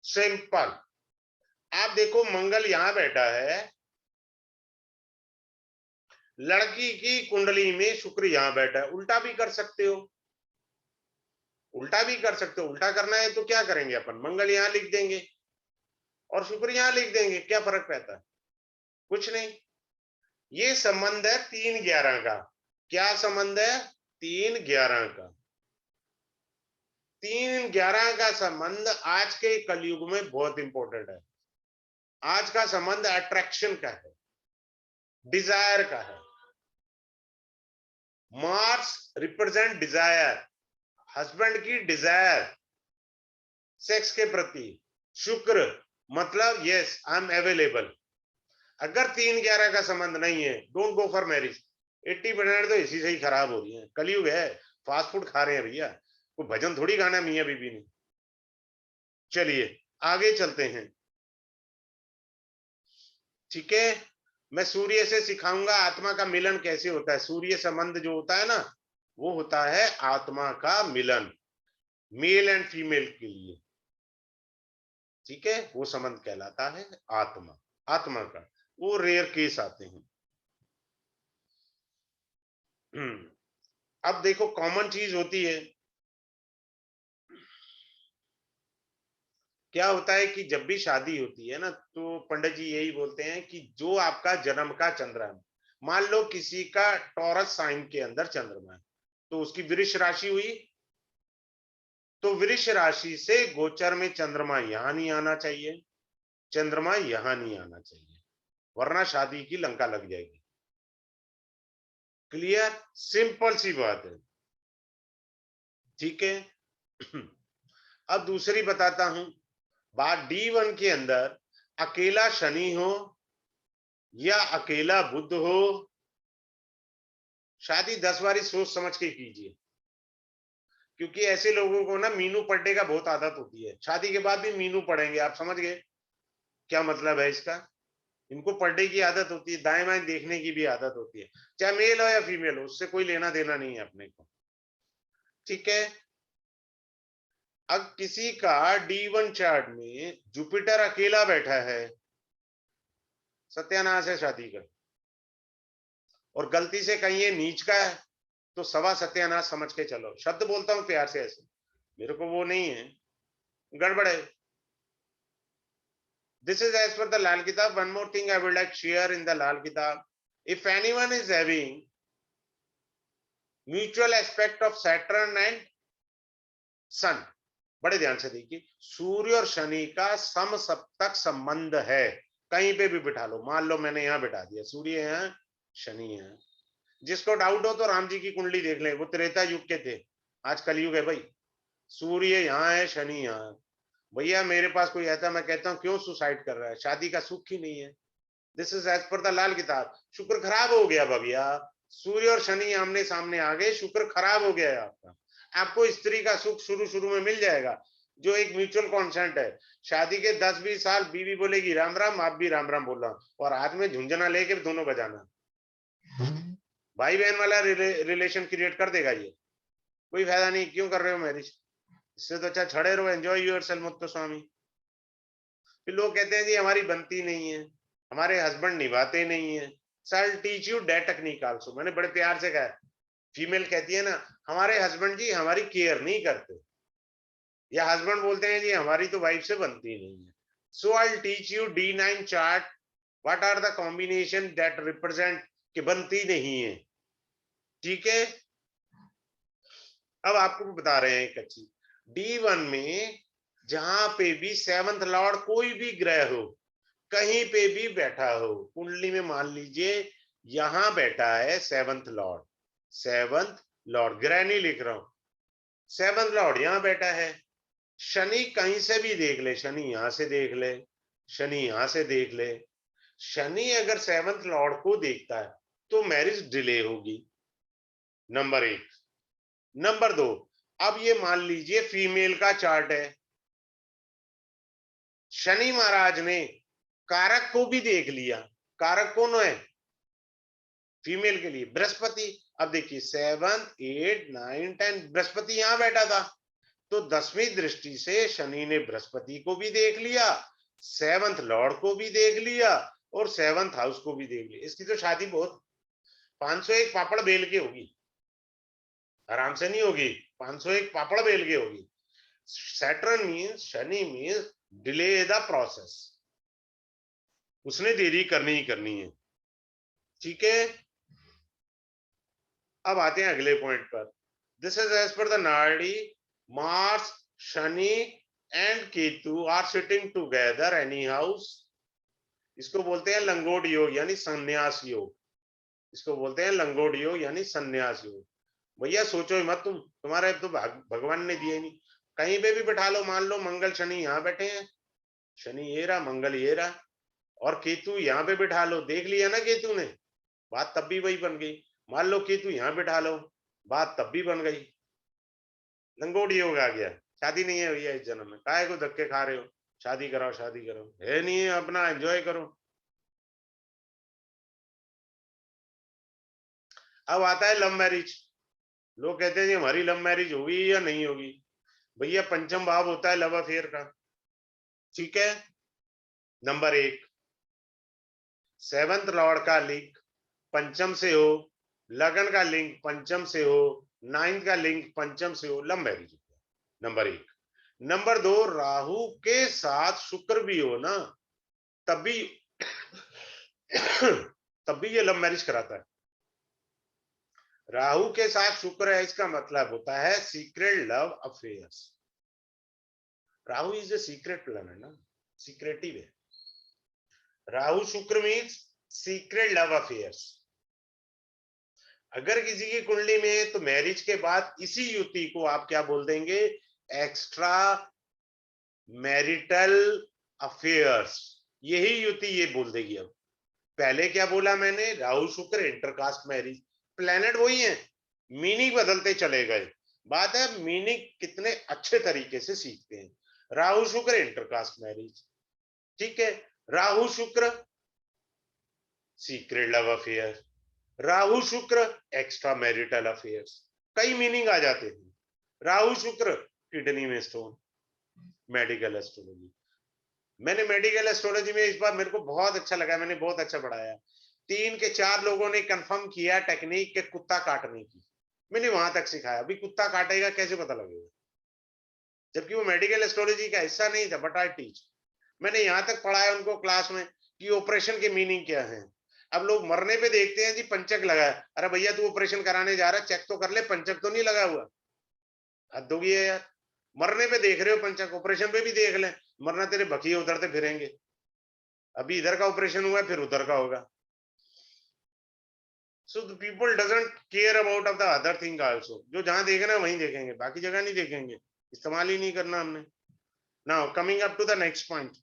सिंपल। आप देखो मंगल यहां बैठा है, लड़की की कुंडली में शुक्र यहां बैठा है। उल्टा भी कर सकते हो, उल्टा भी कर सकते हो। उल्टा करना है तो क्या करेंगे अपन, मंगल यहां लिख देंगे और शुक्र यहां लिख देंगे, क्या फर्क पड़ता है, कुछ नहीं। ये संबंध है 3-11 का। क्या संबंध है, 3-11 का। 3-11 का संबंध आज के कलयुग में बहुत इंपॉर्टेंट है। आज का संबंध अट्रैक्शन का है, डिजायर का है। मार्स रिप्रेजेंट डिजायर, हस्बैंड की डिजायर सेक्स के प्रति। शुक्र मतलब यस आई एम अवेलेबल। अगर 3-11 का संबंध नहीं है, डोंट गो फॉर मैरिज। 80% तो इसी से ही खराब हो रही है। कलयुग है, फास्ट फूड खा रहे हैं भैया, कोई भजन थोड़ी गाना मियां बीबी ने। चलिए आगे चलते हैं, ठीक है। मैं सूर्य से सिखाऊंगा आत्मा का मिलन कैसे होता है। सूर्य संबंध जो होता है ना, वो होता है आत्मा का मिलन, मेल एंड फीमेल के लिए, ठीक है। वो संबंध कहलाता है आत्मा, आत्मा का। वो रेयर केस आते हैं। अब देखो कॉमन चीज होती है, क्या होता है कि जब भी शादी होती है ना, तो पंडित जी यही बोलते हैं कि जो आपका जन्म का चंद्रमा, मान लो किसी का टॉरस साइन के अंदर चंद्रमा है, तो उसकी वृष राशि हुई, तो वृष राशि से गोचर में चंद्रमा यहां नहीं आना चाहिए, चंद्रमा यहां नहीं आना चाहिए, वरना शादी की लंका लग जाएगी। क्लियर, सिंपल सी बात है, ठीक है। अब दूसरी बताता हूं बात। D1 के अंदर अकेला शनि हो या अकेला बुध हो, शादी 10 बारी सोच समझ के कीजिए, क्योंकि ऐसे लोगों को ना मीनू पढ़ने का बहुत आदत होती है। शादी के बाद भी मीनू पढ़ेंगे, आप समझ गए क्या मतलब है इसका। इनको पढ़ने की आदत होती है, दाएं बाएं देखने की भी आदत होती है, चाहे मेल हो या फीमेल हो, उससे कोई लेना देना नहीं है अपने को, ठीक है। अब किसी का D1 चार्ट में जुपिटर अकेला बैठा है, सत्यानाश है शादी का। और गलती से कहीं ये नीच का है, तो सवा सत्यानाश समझ के चलो। शब्द बोलता हूं प्यार से, ऐसे मेरे को वो नहीं है, गड़बड़ है। This is as per the Lal Kitab. One more thing I would like to share in the Lal Kitab. If anyone is having mutual aspect of Saturn and Sun, बड़े ध्यान से देखिए, सूर्य और शनि का समसप्तक संबंध है, कहीं पे भी बिठा लो। मान लो मैंने यहाँ बिठा दिया, सूर्य है शनि है। जिसको डाउट हो तो राम जी की कुंडली देख लें, वो त्रेता युग के थे, आज कलयुग है भाई। सूर्य यहाँ है, शनि यहाँ है। भैया मेरे पास कोई आता, मैं कहता हूँ क्यों सुसाइड कर रहा है, शादी का सुख ही नहीं है। This is as per the Lal Kitab. Shukra खराब हो गया भैया, सूर्य और शनि आमने सामने आ गए, शुक्र खराब हो गया है आपका। आपको स्त्री का सुख शुरू शुरू में मिल जाएगा, जो एक म्यूचुअल कॉन्सेंट है। शादी के 10-20 साल बीवी बोलेगी राम राम, आप भी राम राम बोलना, और हाथ में झुंझुना लेके दोनों बजाना। भाई बहन वाला रिलेशन क्रिएट कर देगा ये, कोई फायदा नहीं। क्यों कर रहे हो मैरिज, इससे तो अच्छा छड़े रहो, एंजॉय योरसेल्फ मुत्तो स्वामी। फिर लोग कहते हैं जी हमारी बनती नहीं है, हमारे हस्बैंड निभाते नहीं है। Sir teach you that technique also, मैंने बड़े प्यार से कहा। फीमेल कहती है ना हमारे हस्बैंड जी हमारी केयर नहीं करते, या हस्बैंड बोलते हैं जी हमारी तो वाइफ से बनती नहीं है। So I teach you D9 chart, what are the combination that represent कि बनती नहीं है, ठीक है। अब आपको बता रहे हैं एक अच्छी, D1 में जहां पे भी सेवंथ लॉर्ड कोई भी ग्रह हो, कहीं पे भी बैठा हो कुंडली में, मान लीजिए यहां बैठा है सेवंथ लॉर्ड, सेवंथ लॉर्ड, ग्रह नहीं लिख रहा हूं, सेवंथ लॉर्ड यहां बैठा है, शनि कहीं से भी देख ले, शनि यहां से देख ले, शनि यहां से देख ले, शनि अगर सेवंथ लॉर्ड को देखता है तो मैरिज डिले होगी, नंबर 1। नंबर 2, अब ये मान लीजिए फीमेल का चार्ट है, शनि महाराज ने कारक को भी देख लिया, कारक कौन है फीमेल के लिए, बृहस्पति। अब देखिए 7, 8, 9, 10, बृहस्पति यहां बैठा था, तो 10वीं दृष्टि से शनि ने बृहस्पति को भी देख लिया, सेवंथ लॉर्ड को भी देख लिया, और सेवंथ हाउस को भी देख लिया। इसकी तो शादी बहुत 501 पापड़ बेल के होगी, आराम से नहीं होगी, 501 पापड़ बेल के होगी। Saturn means, Shani means delay the process, उसने देरी करनी ही करनी है, ठीक है। अब आते हैं अगले पॉइंट पर, this is as per the Nadi, Mars, Shani and Ketu are sitting together any house, इसको बोलते हैं लंगोट योग यानी संन्यास योग, इसको बोलते हैं लंगोट योग यानी संन्यास योग। भैया सोचो ही मत, तुम्हारे तो भगवान ने दिए नहीं, कहीं पे भी बैठा लो, मान लो मंगल शनि यहाँ बैठे हैं, शनि ये रहा, मंगल ये रहा, और केतु यहाँ पे बैठा लो, देख लिया ना केतु ने, बात तब भी वही बन गई। मान लो केतु यहाँ बैठा लो, बात तब भी बन गई, लंगोट योग आ गया। शादी नहीं है भैया इस जन्म में, काहे को धक्के खा रहे हो, शादी कराओ, शादी करो, है नहीं है, अपना एंजॉय करो। अब आता है लव मैरिज, लोग कहते हैं जी हमारी लव मैरिज होगी या नहीं होगी, भैया पंचम भाव होता है लव अफेयर का, ठीक है। नंबर 1, सेवंथ लॉर्ड का लिंक पंचम से हो, लगन का लिंक पंचम से हो, 9th का लिंक पंचम से हो, love marriage, number 1। Number 2, Rahu के साथ शुक्र भी हो ना, तब भी तब भी ये लव मैरिज कराता है। राहु के साथ शुक्र है, इसका मतलब होता है secret love affairs. Rahu is a secret planet ना, सीक्रेटिव है। राहु शुक्र मीन्स सीक्रेट लव अफेयर्स। अगर किसी की कुंडली में, तो मैरिज के बाद इसी युति को आप क्या बोल देंगे, एक्स्ट्रा मैरिटल अफेयर्स, यही युति ये बोल देगी। अब पहले क्या बोला मैंने, राहु शुक्र इंटरकास्ट मैरिज, प्लेनेट वही है, मीनिंग बदलते चले गए, बात है मीनिंग कितने अच्छे तरीके से सीखते हैं। राहु शुक्र इंटरकास्ट मैरिज, ठीक है। राहु शुक्र सीक्रेट लव अफेयर, राहु शुक्र एक्स्ट्रा मैरिटल अफेयर्स, कई मीनिंग आ जाते हैं। राहु शुक्र किडनी में स्टोन, मेडिकल एस्ट्रोलॉजी, मैंने मेडिकल एस्ट्रोलॉजी में इस बार मेरे को बहुत अच्छा लगा, मैंने बहुत अच्छा पढ़ाया। 3 के 4 लोगों ने कंफर्म किया टेक्निक के कुत्ता काटने की, मैंने वहां तक सिखाया। अभी कुत्ता काटेगा कैसे पता लगेगा, जबकि वो मेडिकल एस्ट्रोलॉजी का हिस्सा नहीं था, बट आई टीच, मैंने यहां तक पढ़ाया उनको क्लास में कि ऑपरेशन के मीनिंग क्या है। अब लोग मरने पे देखते हैं जी पंचक लगा है, अरे भैया तू ऑपरेशन कराने जा रहा है, चेक तो कर ले, पंचक तो नहीं लगा हुआ, हद होगी है यार। मरने पे देख रहे हो पंचक, ऑपरेशन पे भी देख ले, मरना तेरे बखिए उधरते फिरेंगे, अभी इधर का ऑपरेशन हुआ है फिर उधर का होगा। So the people doesn't care about of the other thing also, जो जहां देखना है वहीं देखेंगे, बाकी जगह नहीं देखेंगे, इस्तेमाल ही नहीं करना हमने। Now coming up to the next point,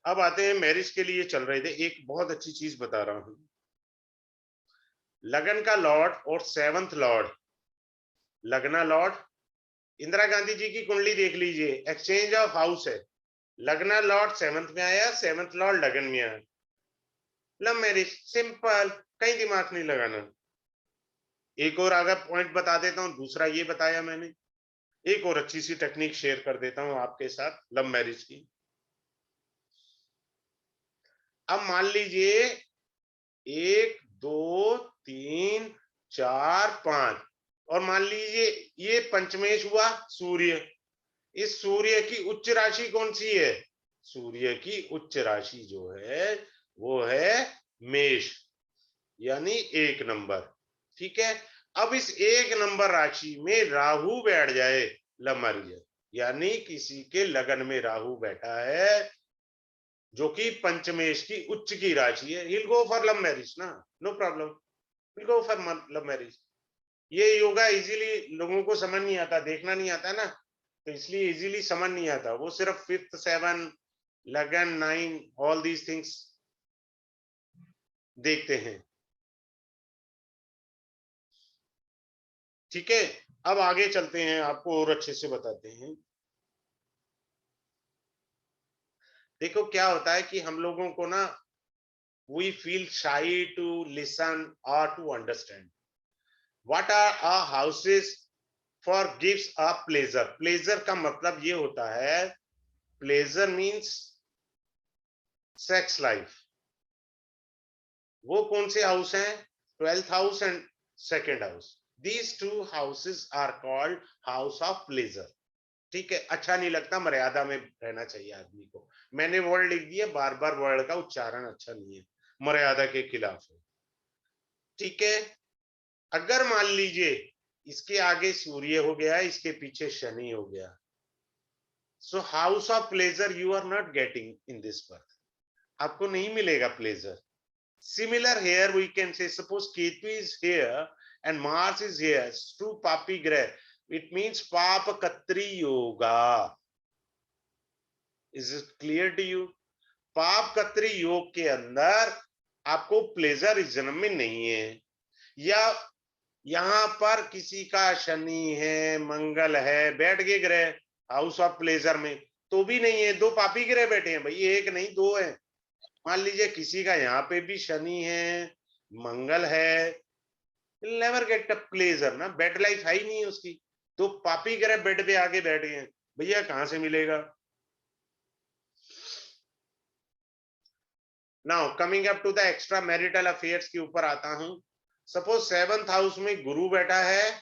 अब आते हैं मैरिज के लिए चल रहे थे, एक बहुत अच्छी चीज बता रहा हूं, लगन का लॉर्ड और 7th लॉर्ड, लगना लॉर्ड, इंदिरा गांधी जी की कुंडली देख लीजिए, एक्सचेंज ऑफ हाउस है, लगना लॉर्ड 7th में आया, 7th लॉर्ड लगन में आया, लव मैरिज, सिंपल, कहीं दिमाग नहीं लगाना। एक और अगर पॉइंट बता देता हूं, दूसरा ये बताया मैंने, एक और अच्छी सी टेक्निक शेयर कर देता हूं आपके साथ लव मैरिज की। अब मान लीजिए 1, 2, 3, 4, 5, और मान लीजिए ये पंचमेश हुआ सूर्य, इस सूर्य की उच्च राशि कौन सी है, सूर्य की उच्च राशि जो है वो है मेष, यानी 1 नंबर। ठीक है, अब इस 1 नंबर राशि में राहु बैठ जाए लमर्ज, यानी किसी के लगन में राहु बैठा है जो कि पंचमेश की उच्च की राशि है, he'll go for love marriage ना, no problem, he'll go for love marriage। ये योगा इजीली लोगों को समझ नहीं आता, देखना नहीं आता ना, तो इसलिए इजीली समझ नहीं आता। वो सिर्फ 5th 7 लगन 9 ऑल दीज थिंग्स देखते हैं। ठीक है, अब आगे चलते हैं, आपको और अच्छे से बताते हैं। देखो क्या होता है कि हम लोगों को ना we feel shy to listen or to understand what are our houses for gives a pleasure। pleasure का मतलब ये होता है, pleasure means sex life। वो कौन से हाउस हैं? 12th house and 2nd house. these two houses are called house of pleasure। ठीक है, अच्छा नहीं लगता, मर्यादा में रहना चाहिए आदमी को। मैंने वर्ड लिख दिया, बार बार वर्ड का उच्चारण अच्छा नहीं है, मर्यादा के खिलाफ है। ठीक है, अगर मान लीजिए इसके आगे सूर्य हो गया, इसके पीछे शनि हो गया, so house of pleasure you are not getting in this birth, आपको नहीं मिलेगा pleasure. Similar here we can say, suppose Ketu is here and Mars is here, two papi graha, it means pap kartari yoga. Is it clear to you? Pap kartari योग के अंदर आपको प्लेजर इस जन्म में नहीं है, या यहां पर किसी का शनि है, मंगल है, बैठ गए ग्रह हाउस ऑफ प्लेजर में, तो भी नहीं है। 2 पापी ग्रह बैठे हैं भाई, 1 नहीं 2 है। मान लीजिए किसी का यहाँ पे भी शनि है, मंगल है, नेवर गेट अ प्लेजर ना, बेड लाइफ है ही नहीं है उसकी। तो पापी ग्रह बेड पे आके बैठ गए, भैया कहां से मिलेगा? Now coming up to the extra marital affairs के ऊपर आता हूं। सपोज 7th हाउस में गुरु बैठा है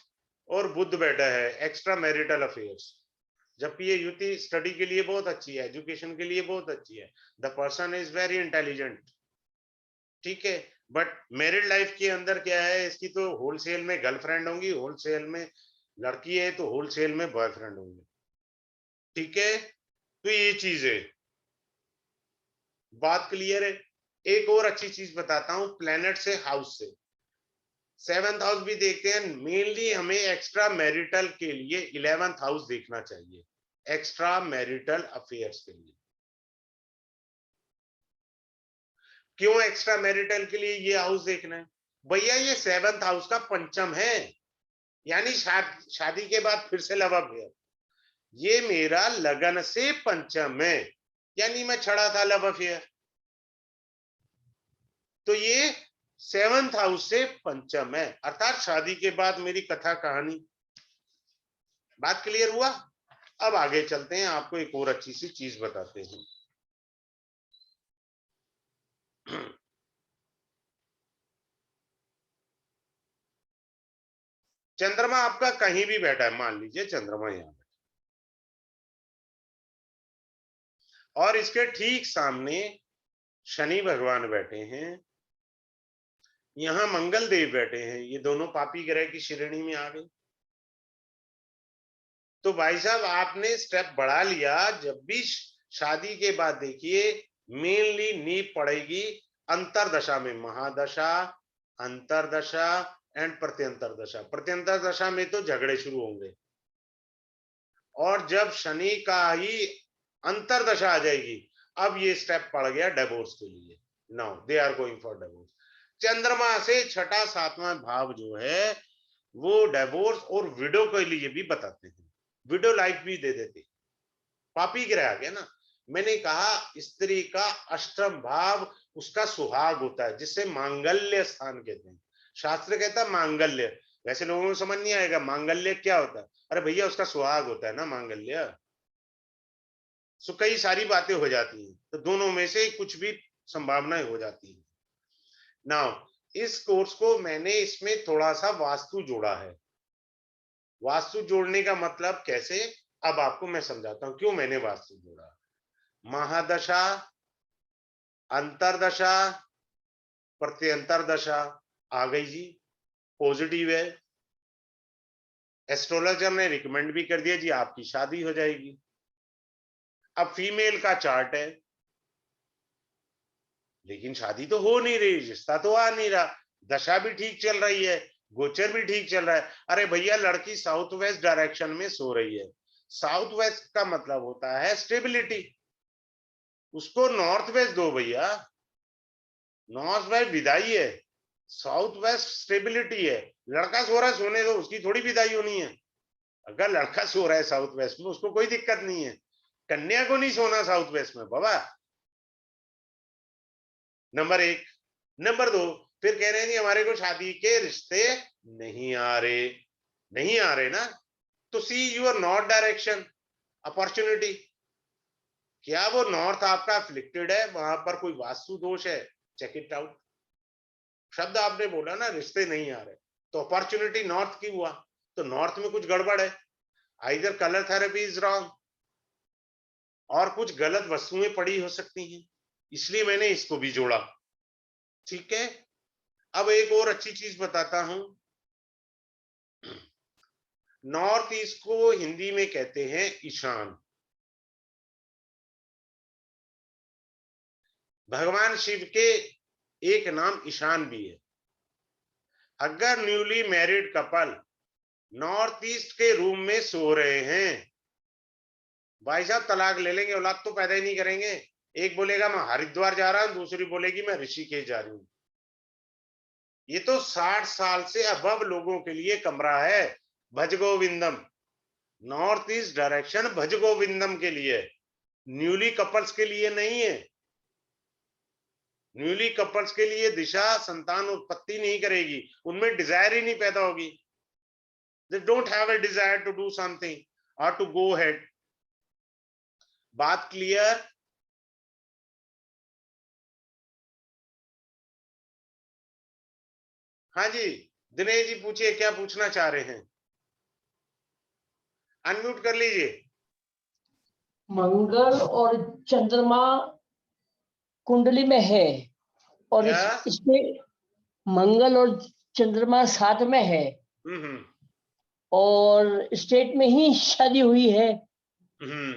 और बुध बैठा है, एक्स्ट्रा मैरिटल अफेयर्स, जबकि ये युति स्टडी के लिए बहुत अच्छी है, एजुकेशन के लिए बहुत अच्छी है, the person is very intelligent. ठीक है, बट मैरिड लाइफ के अंदर क्या है, इसकी तो होलसेल में गर्लफ्रेंड होंगी, होलसेल में लड़की है तो होलसेल में बॉयफ्रेंड होंगे। ठीक है, तो ये चीज है, बात क्लियर है। एक और अच्छी चीज बताता हूं, प्लेनेट से, हाउस से। 7th हाउस भी देखते हैं, मेनली हमें एक्स्ट्रा मैरिटल के लिए 11th हाउस देखना चाहिए, एक्स्ट्रा मैरिटल अफेयर्स के लिए। क्यों एक्स्ट्रा मैरिटल के लिए ये हाउस देखना है? भैया ये 7th हाउस का पंचम है, यानी शादी के बाद फिर से लव अफेयर। ये मेरा लगन से पंचम है, यानी मैं छड़ा था लव अफेयर, तो ये 7th हाउस से पंचम है, अर्थात शादी के बाद मेरी कथा कहानी। बात क्लियर हुआ? अब आगे चलते हैं, आपको एक और अच्छी सी चीज बताते हैं। चंद्रमा आपका कहीं भी बैठा है, मान लीजिए चंद्रमा यहां, और इसके ठीक सामने शनि भगवान बैठे हैं, यहां मंगल देव बैठे हैं, ये दोनों पापी ग्रह की श्रेणी में आ गए। तो भाई साहब आपने स्टेप बढ़ा लिया। जब भी शादी के बाद देखिए, मेनली नींव पड़ेगी अंतरदशा में, महादशा, अंतरदशा एंड प्रत्यंतर दशा। प्रत्यंतर दशा में तो झगड़े शुरू होंगे, और जब शनि का ही अंतरदशा आ जाएगी, अब ये स्टेप पड़ गया डिवोर्स के लिए। Now they are going for divorce. चंद्रमा से 6ठा 7वां भाव जो है वो डिवोर्स और विडो के लिए भी बताते हैं, विडो लाइफ भी दे देते। पापी ग्रह आ गया ना। मैंने कहा स्त्री का 8वां भाव उसका सुहाग होता है, जिससे मांगल्य स्थान कहते हैं। शास्त्र कहता है मांगल्य, वैसे लोगों को समझ नहीं आएगा मांगल्य क्या होता है। अरे भैया उसका सुहाग होता है ना मांगल्य। सो कई सारी बातें हो जाती हैं, तो दोनों में से कुछ भी संभावनाएं हो जाती है। नाउ इस कोर्स को मैंने इसमें थोड़ा सा वास्तु जोड़ा है। वास्तु जोड़ने का मतलब कैसे, अब आपको मैं समझाता हूं क्यों मैंने वास्तु जोड़ा। महादशा, अंतरदशा, प्रत्यंतर दशा आ गई जी, पॉजिटिव है। एस्ट्रोलॉजर ने रिकमेंड भी कर दिया जी आपकी शादी हो जाएगी। अब फीमेल का चार्ट है, लेकिन शादी तो हो नहीं रही, रिश्ता तो आ नहीं रहा, दशा भी ठीक चल रही है, गोचर भी ठीक चल रहा है। अरे भैया लड़की साउथ वेस्ट डायरेक्शन में सो रही है। साउथ वेस्ट का मतलब होता है स्टेबिलिटी, उसको नॉर्थ वेस्ट दो भैया। नॉर्थ वेस्ट विदाई है, साउथ वेस्ट स्टेबिलिटी है। लड़का सो रहा है, सोने दो, उसकी थोड़ी विदाई होनी है। अगर लड़का सो रहा है साउथ वेस्ट में, उसको कोई दिक्कत नहीं है। कन्या को नहीं सोना साउथ वेस्ट में बाबा, नंबर एक। नंबर दो, फिर कह रहे हैं हमारे को शादी के रिश्ते नहीं आ रहे, नहीं आ रहे ना, तो सी यूर नॉर्थ डायरेक्शन अपॉर्चुनिटी। क्या वो नॉर्थ आपका अफ्लिक्टेड है, वहां पर कोई वास्तु दोष है, चेक इट आउट। शब्द आपने बोला ना रिश्ते नहीं आ रहे, तो अपॉर्चुनिटी नॉर्थ की हुआ, तो नॉर्थ में कुछ गड़बड़ है। Either colour therapy is wrong, और कुछ गलत वस्तुएं पड़ी हो सकती हैं, इसलिए मैंने इसको भी जोड़ा। ठीक है, अब एक और अच्छी चीज बताता हूं। नॉर्थ ईस्ट को हिंदी में कहते हैं ईशान। भगवान शिव के एक नाम ईशान भी है। अगर newly married couple north east के रूम में सो रहे हैं, भाई साहब तलाक ले लेंगे, औलाद तो पैदा ही नहीं करेंगे। एक बोलेगा मैं हरिद्वार जा रहा हूं, दूसरी बोलेगी मैं ऋषिकेश जा रही हूं। ये तो 60 साल से अबव लोगों के लिए कमरा है। भज गोविंदम, नॉर्थ ईस्ट डायरेक्शन भज गोविंदम के लिए, न्यूली कपल्स के लिए नहीं है। न्यूली कपल्स के लिए दिशा संतान उत्पत्ति नहीं करेगी, उनमें डिजायर ही नहीं पैदा होगी। They don't have a desire to do something or to go ahead. बात क्लियर? हाँ जी, दिनेश जी पूछिए, क्या पूछना चाह रहे हैं? अनम्यूट कर लीजिए।
मंगल और चंद्रमा कुंडली में है, और
क्या?
इसमें मंगल और चंद्रमा साथ में है,
हम्म
और स्टेट में ही शादी हुई है
हम्म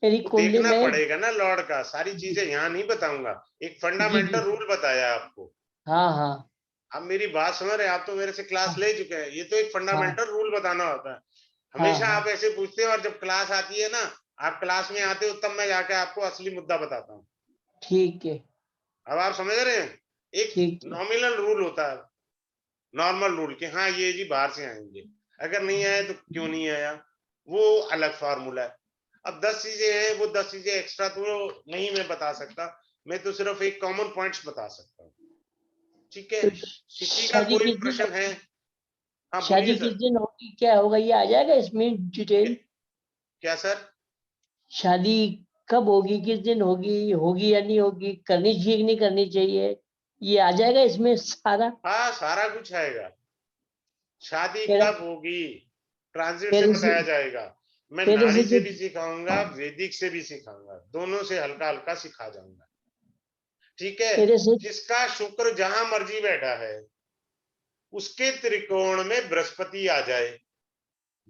मेरी
वो
कुंडली
देखना
में।
पड़ेगा ना लॉर्ड का, सारी चीजें यहाँ नहीं बताऊंगा। एक
जी जी,
फंडामेंटल रूल बताया आपको।
हाँ हाँ
आप मेरी बात समझ रहे हैं, आप तो मेरे से क्लास ले चुके हैं, ये तो एक
हाँ
फंडामेंटल रूल बताना होता है।
हाँ
हमेशा
हाँ,
आप ऐसे पूछते हैं, और जब क्लास आती है ना, आप क्लास में आते हो, तब मैं जाके आपको असली मुद्दा बताता हूँ।
ठीक है
अब आप समझ रहे हैं, एक
ठीक है।
नॉमिनल रूल होता है, नॉर्मल रूल कि हाँ ये जी बाहर से आएंगे, अगर नहीं आए तो क्यों नहीं आया, वो अलग फार्मूला है। अब 10 चीजें हैं, वो 10 चीजें एक्स्ट्रा तो नहीं मैं बता सकता, मैं तो सिर्फ एक कॉमन पॉइंट्स बता सकता हूँ। ठीक है,
तो
किसी का
शादी
कोई
किस दिन
प्रश्न है? हाँ
शादी
बोलिए
किस
सर।
दिन होगी, क्या होगा, ये आ जाएगा इसमें डिटेल?
क्या सर?
शादी कब होगी, किस दिन होगी, होगी या नहीं होगी, करनी चाहिए कि नहीं करनी चाहिए, ये आ जाएगा इसमें सारा?
हाँ सारा कुछ आएगा। शादी
मेरा
कब होगी ट्रांजिट से
मेरे से
बताया जाएगा। मैं
मेरे से
नाड़ी से
जो
भी सिखाऊंगा, वैदिक से भी सिखाऊंगा, दोनों से हल्का हल्का सिखा जाऊंगा। ठीक है,
मेरे से
जिसका शुक्र जहां मर्जी बैठा है, उसके त्रिकोण में बृहस्पति आ जाए,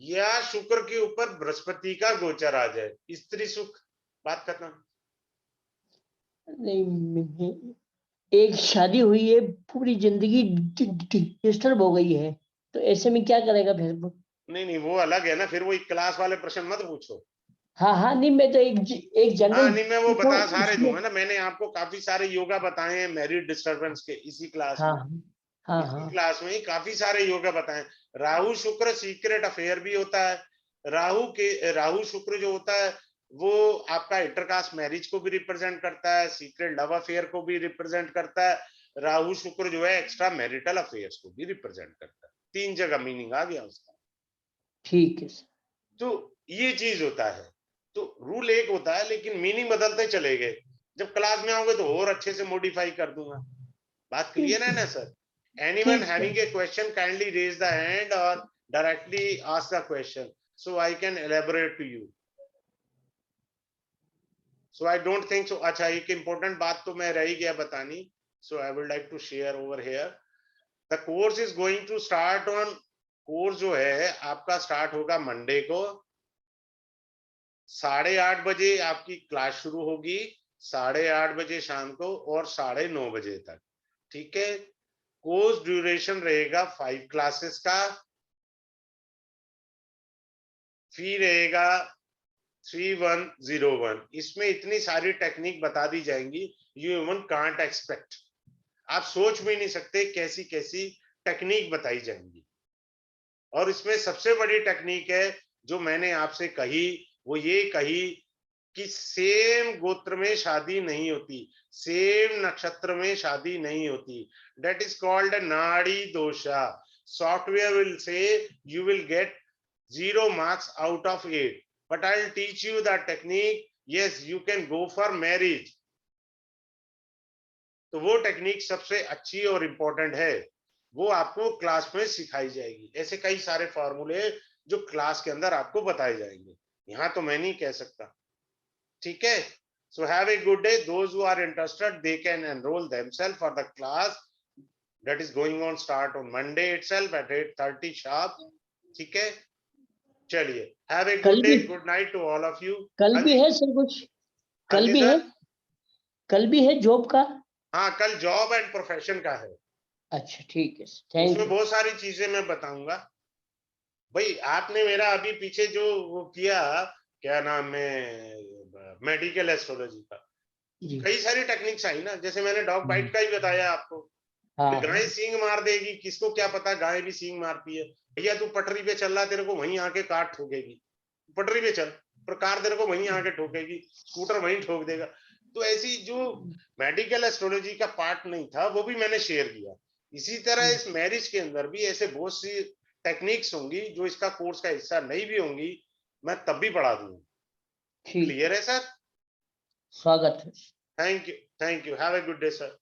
या शुक्र के ऊपर बृहस्पति का गोचर आ जाए, स्त्री सुख, बात खत्म।
नहीं, एक शादी हुई है, पूरी जिंदगी डिस्टर्ब हो गई है, तो ऐसे में क्या करेगा फिर वो?
नहीं नहीं वो अलग है ना, फिर वो एक क्लास वाले प्रश्न मत पूछो।
हाँ हाँ, नहीं मैं तो एक
हाँ
जनरल
नहीं मैं वो
पूछूं
बता सारे
इसमें।
दूंगा ना, मैंने आपको काफी सारे योगा बताए हैं मैरिड डिस्टर्बेंस के, इसी क्लास
हाँ
में।
हाँ
इसी
हाँ,
क्लास में ही काफी सारे योगा बताए। राहु शुक्र सीक्रेट अफेयर भी होता है। राहु शुक्र जो होता है, वो आपका इंटरकास्ट मैरिज को भी रिप्रेजेंट करता है, सीक्रेट लव अफेयर को भी रिप्रेजेंट करता है। राहु शुक्र जो है एक्स्ट्रा मैरिटल अफेयर्स को भी रिप्रेजेंट करता है। 3 जगह मीनिंग आ गया उसका।
ठीक है सर।
तो ये चीज होता है, तो रूल एक होता है, लेकिन मीनिंग बदलते चले गए। जब क्लास में आओगे तो और अच्छे से मॉडिफाई कर दूंगा। बात क्लियर है ना सर? एनीवन
ठीक है,
having a question kindly raise the hand or directly ask the question, so I can elaborate to you. So I don't think so. अच्छा, एक important बात तो मैं रह ही गया बतानी. So I would like to share over here. The course is going to start on, course जो है आपका स्टार्ट होगा मंडे को 8:30 बजे. आपकी क्लास शुरू होगी 8:30 बजे शाम को और 9:30 बजे तक. ठीक है. कोर्स ड्यूरेशन रहेगा 5 क्लासेस का. फी रहेगा 3101. इसमें इतनी सारी टेक्निक बता दी जाएंगी, यू इवन कांट एक्सपेक्ट. आप सोच भी नहीं सकते कैसी कैसी टेक्निक बताई जाएंगी. और इसमें सबसे बड़ी टेक्निक है जो मैंने आपसे कही, वो ये कही कि सेम गोत्र में शादी नहीं होती, सेम नक्षत्र में शादी नहीं होती. That is called Nadi dosha. Software will say you will get 0 marks out of 8, but I'll teach you the technique. Yes, you can go for marriage. तो वो टेक्निक सबसे अच्छी और इंपॉर्टेंट है, वो आपको क्लास में सिखाई जाएगी. ऐसे कई सारे फॉर्मूले जो क्लास के अंदर आपको बताए जाएंगे, यहाँ तो मैं नहीं कह सकता. ठीक है. So have a good day. Those who are interested, they can enroll themselves for the class that is going on start on Monday itself at 8:30 sharp. ठीक है. चलिए, have a good day, good night to all of you.
कल भी है सर कुछ? कल भी है? कल भी है जॉब का? हाँ,
कल जॉब एंड प्रोफेशन का है.
अच्छा ठीक है, थैंक यू.
उसमें बहुत सारी चीजें मैं बताऊंगा. भाई आपने मेरा अभी पीछे जो वो किया, क्या नाम है, मेडिकल एस्ट्रोलॉजी का, कई सारी टेक्निक्स आई ना. जैसे मैंने डॉग बाइट का ही बताया आपको. गाय सींग मार देगी, किसको क्या पता गाय भी सींग मारती है. भैया तू पटरी पे चल रहा, तेरे को वहीं आके कार ठोकेगी. पटरी पे चल, पर कार तेरे को वहीं आके ठोकेगी, स्कूटर वहीं ठोक देगा. तो ऐसी जो मेडिकल एस्ट्रोलॉजी का पार्ट नहीं था वो भी मैंने शेयर किया. इसी तरह इस मैरिज के अंदर भी ऐसे बहुत सी टेक्निक्स होंगी जो इसका कोर्स का हिस्सा नहीं भी होंगी, मैं तब भी पढ़ा दूंगा. क्लियर है सर?
स्वागत है.
Thank you. Have a good day sir.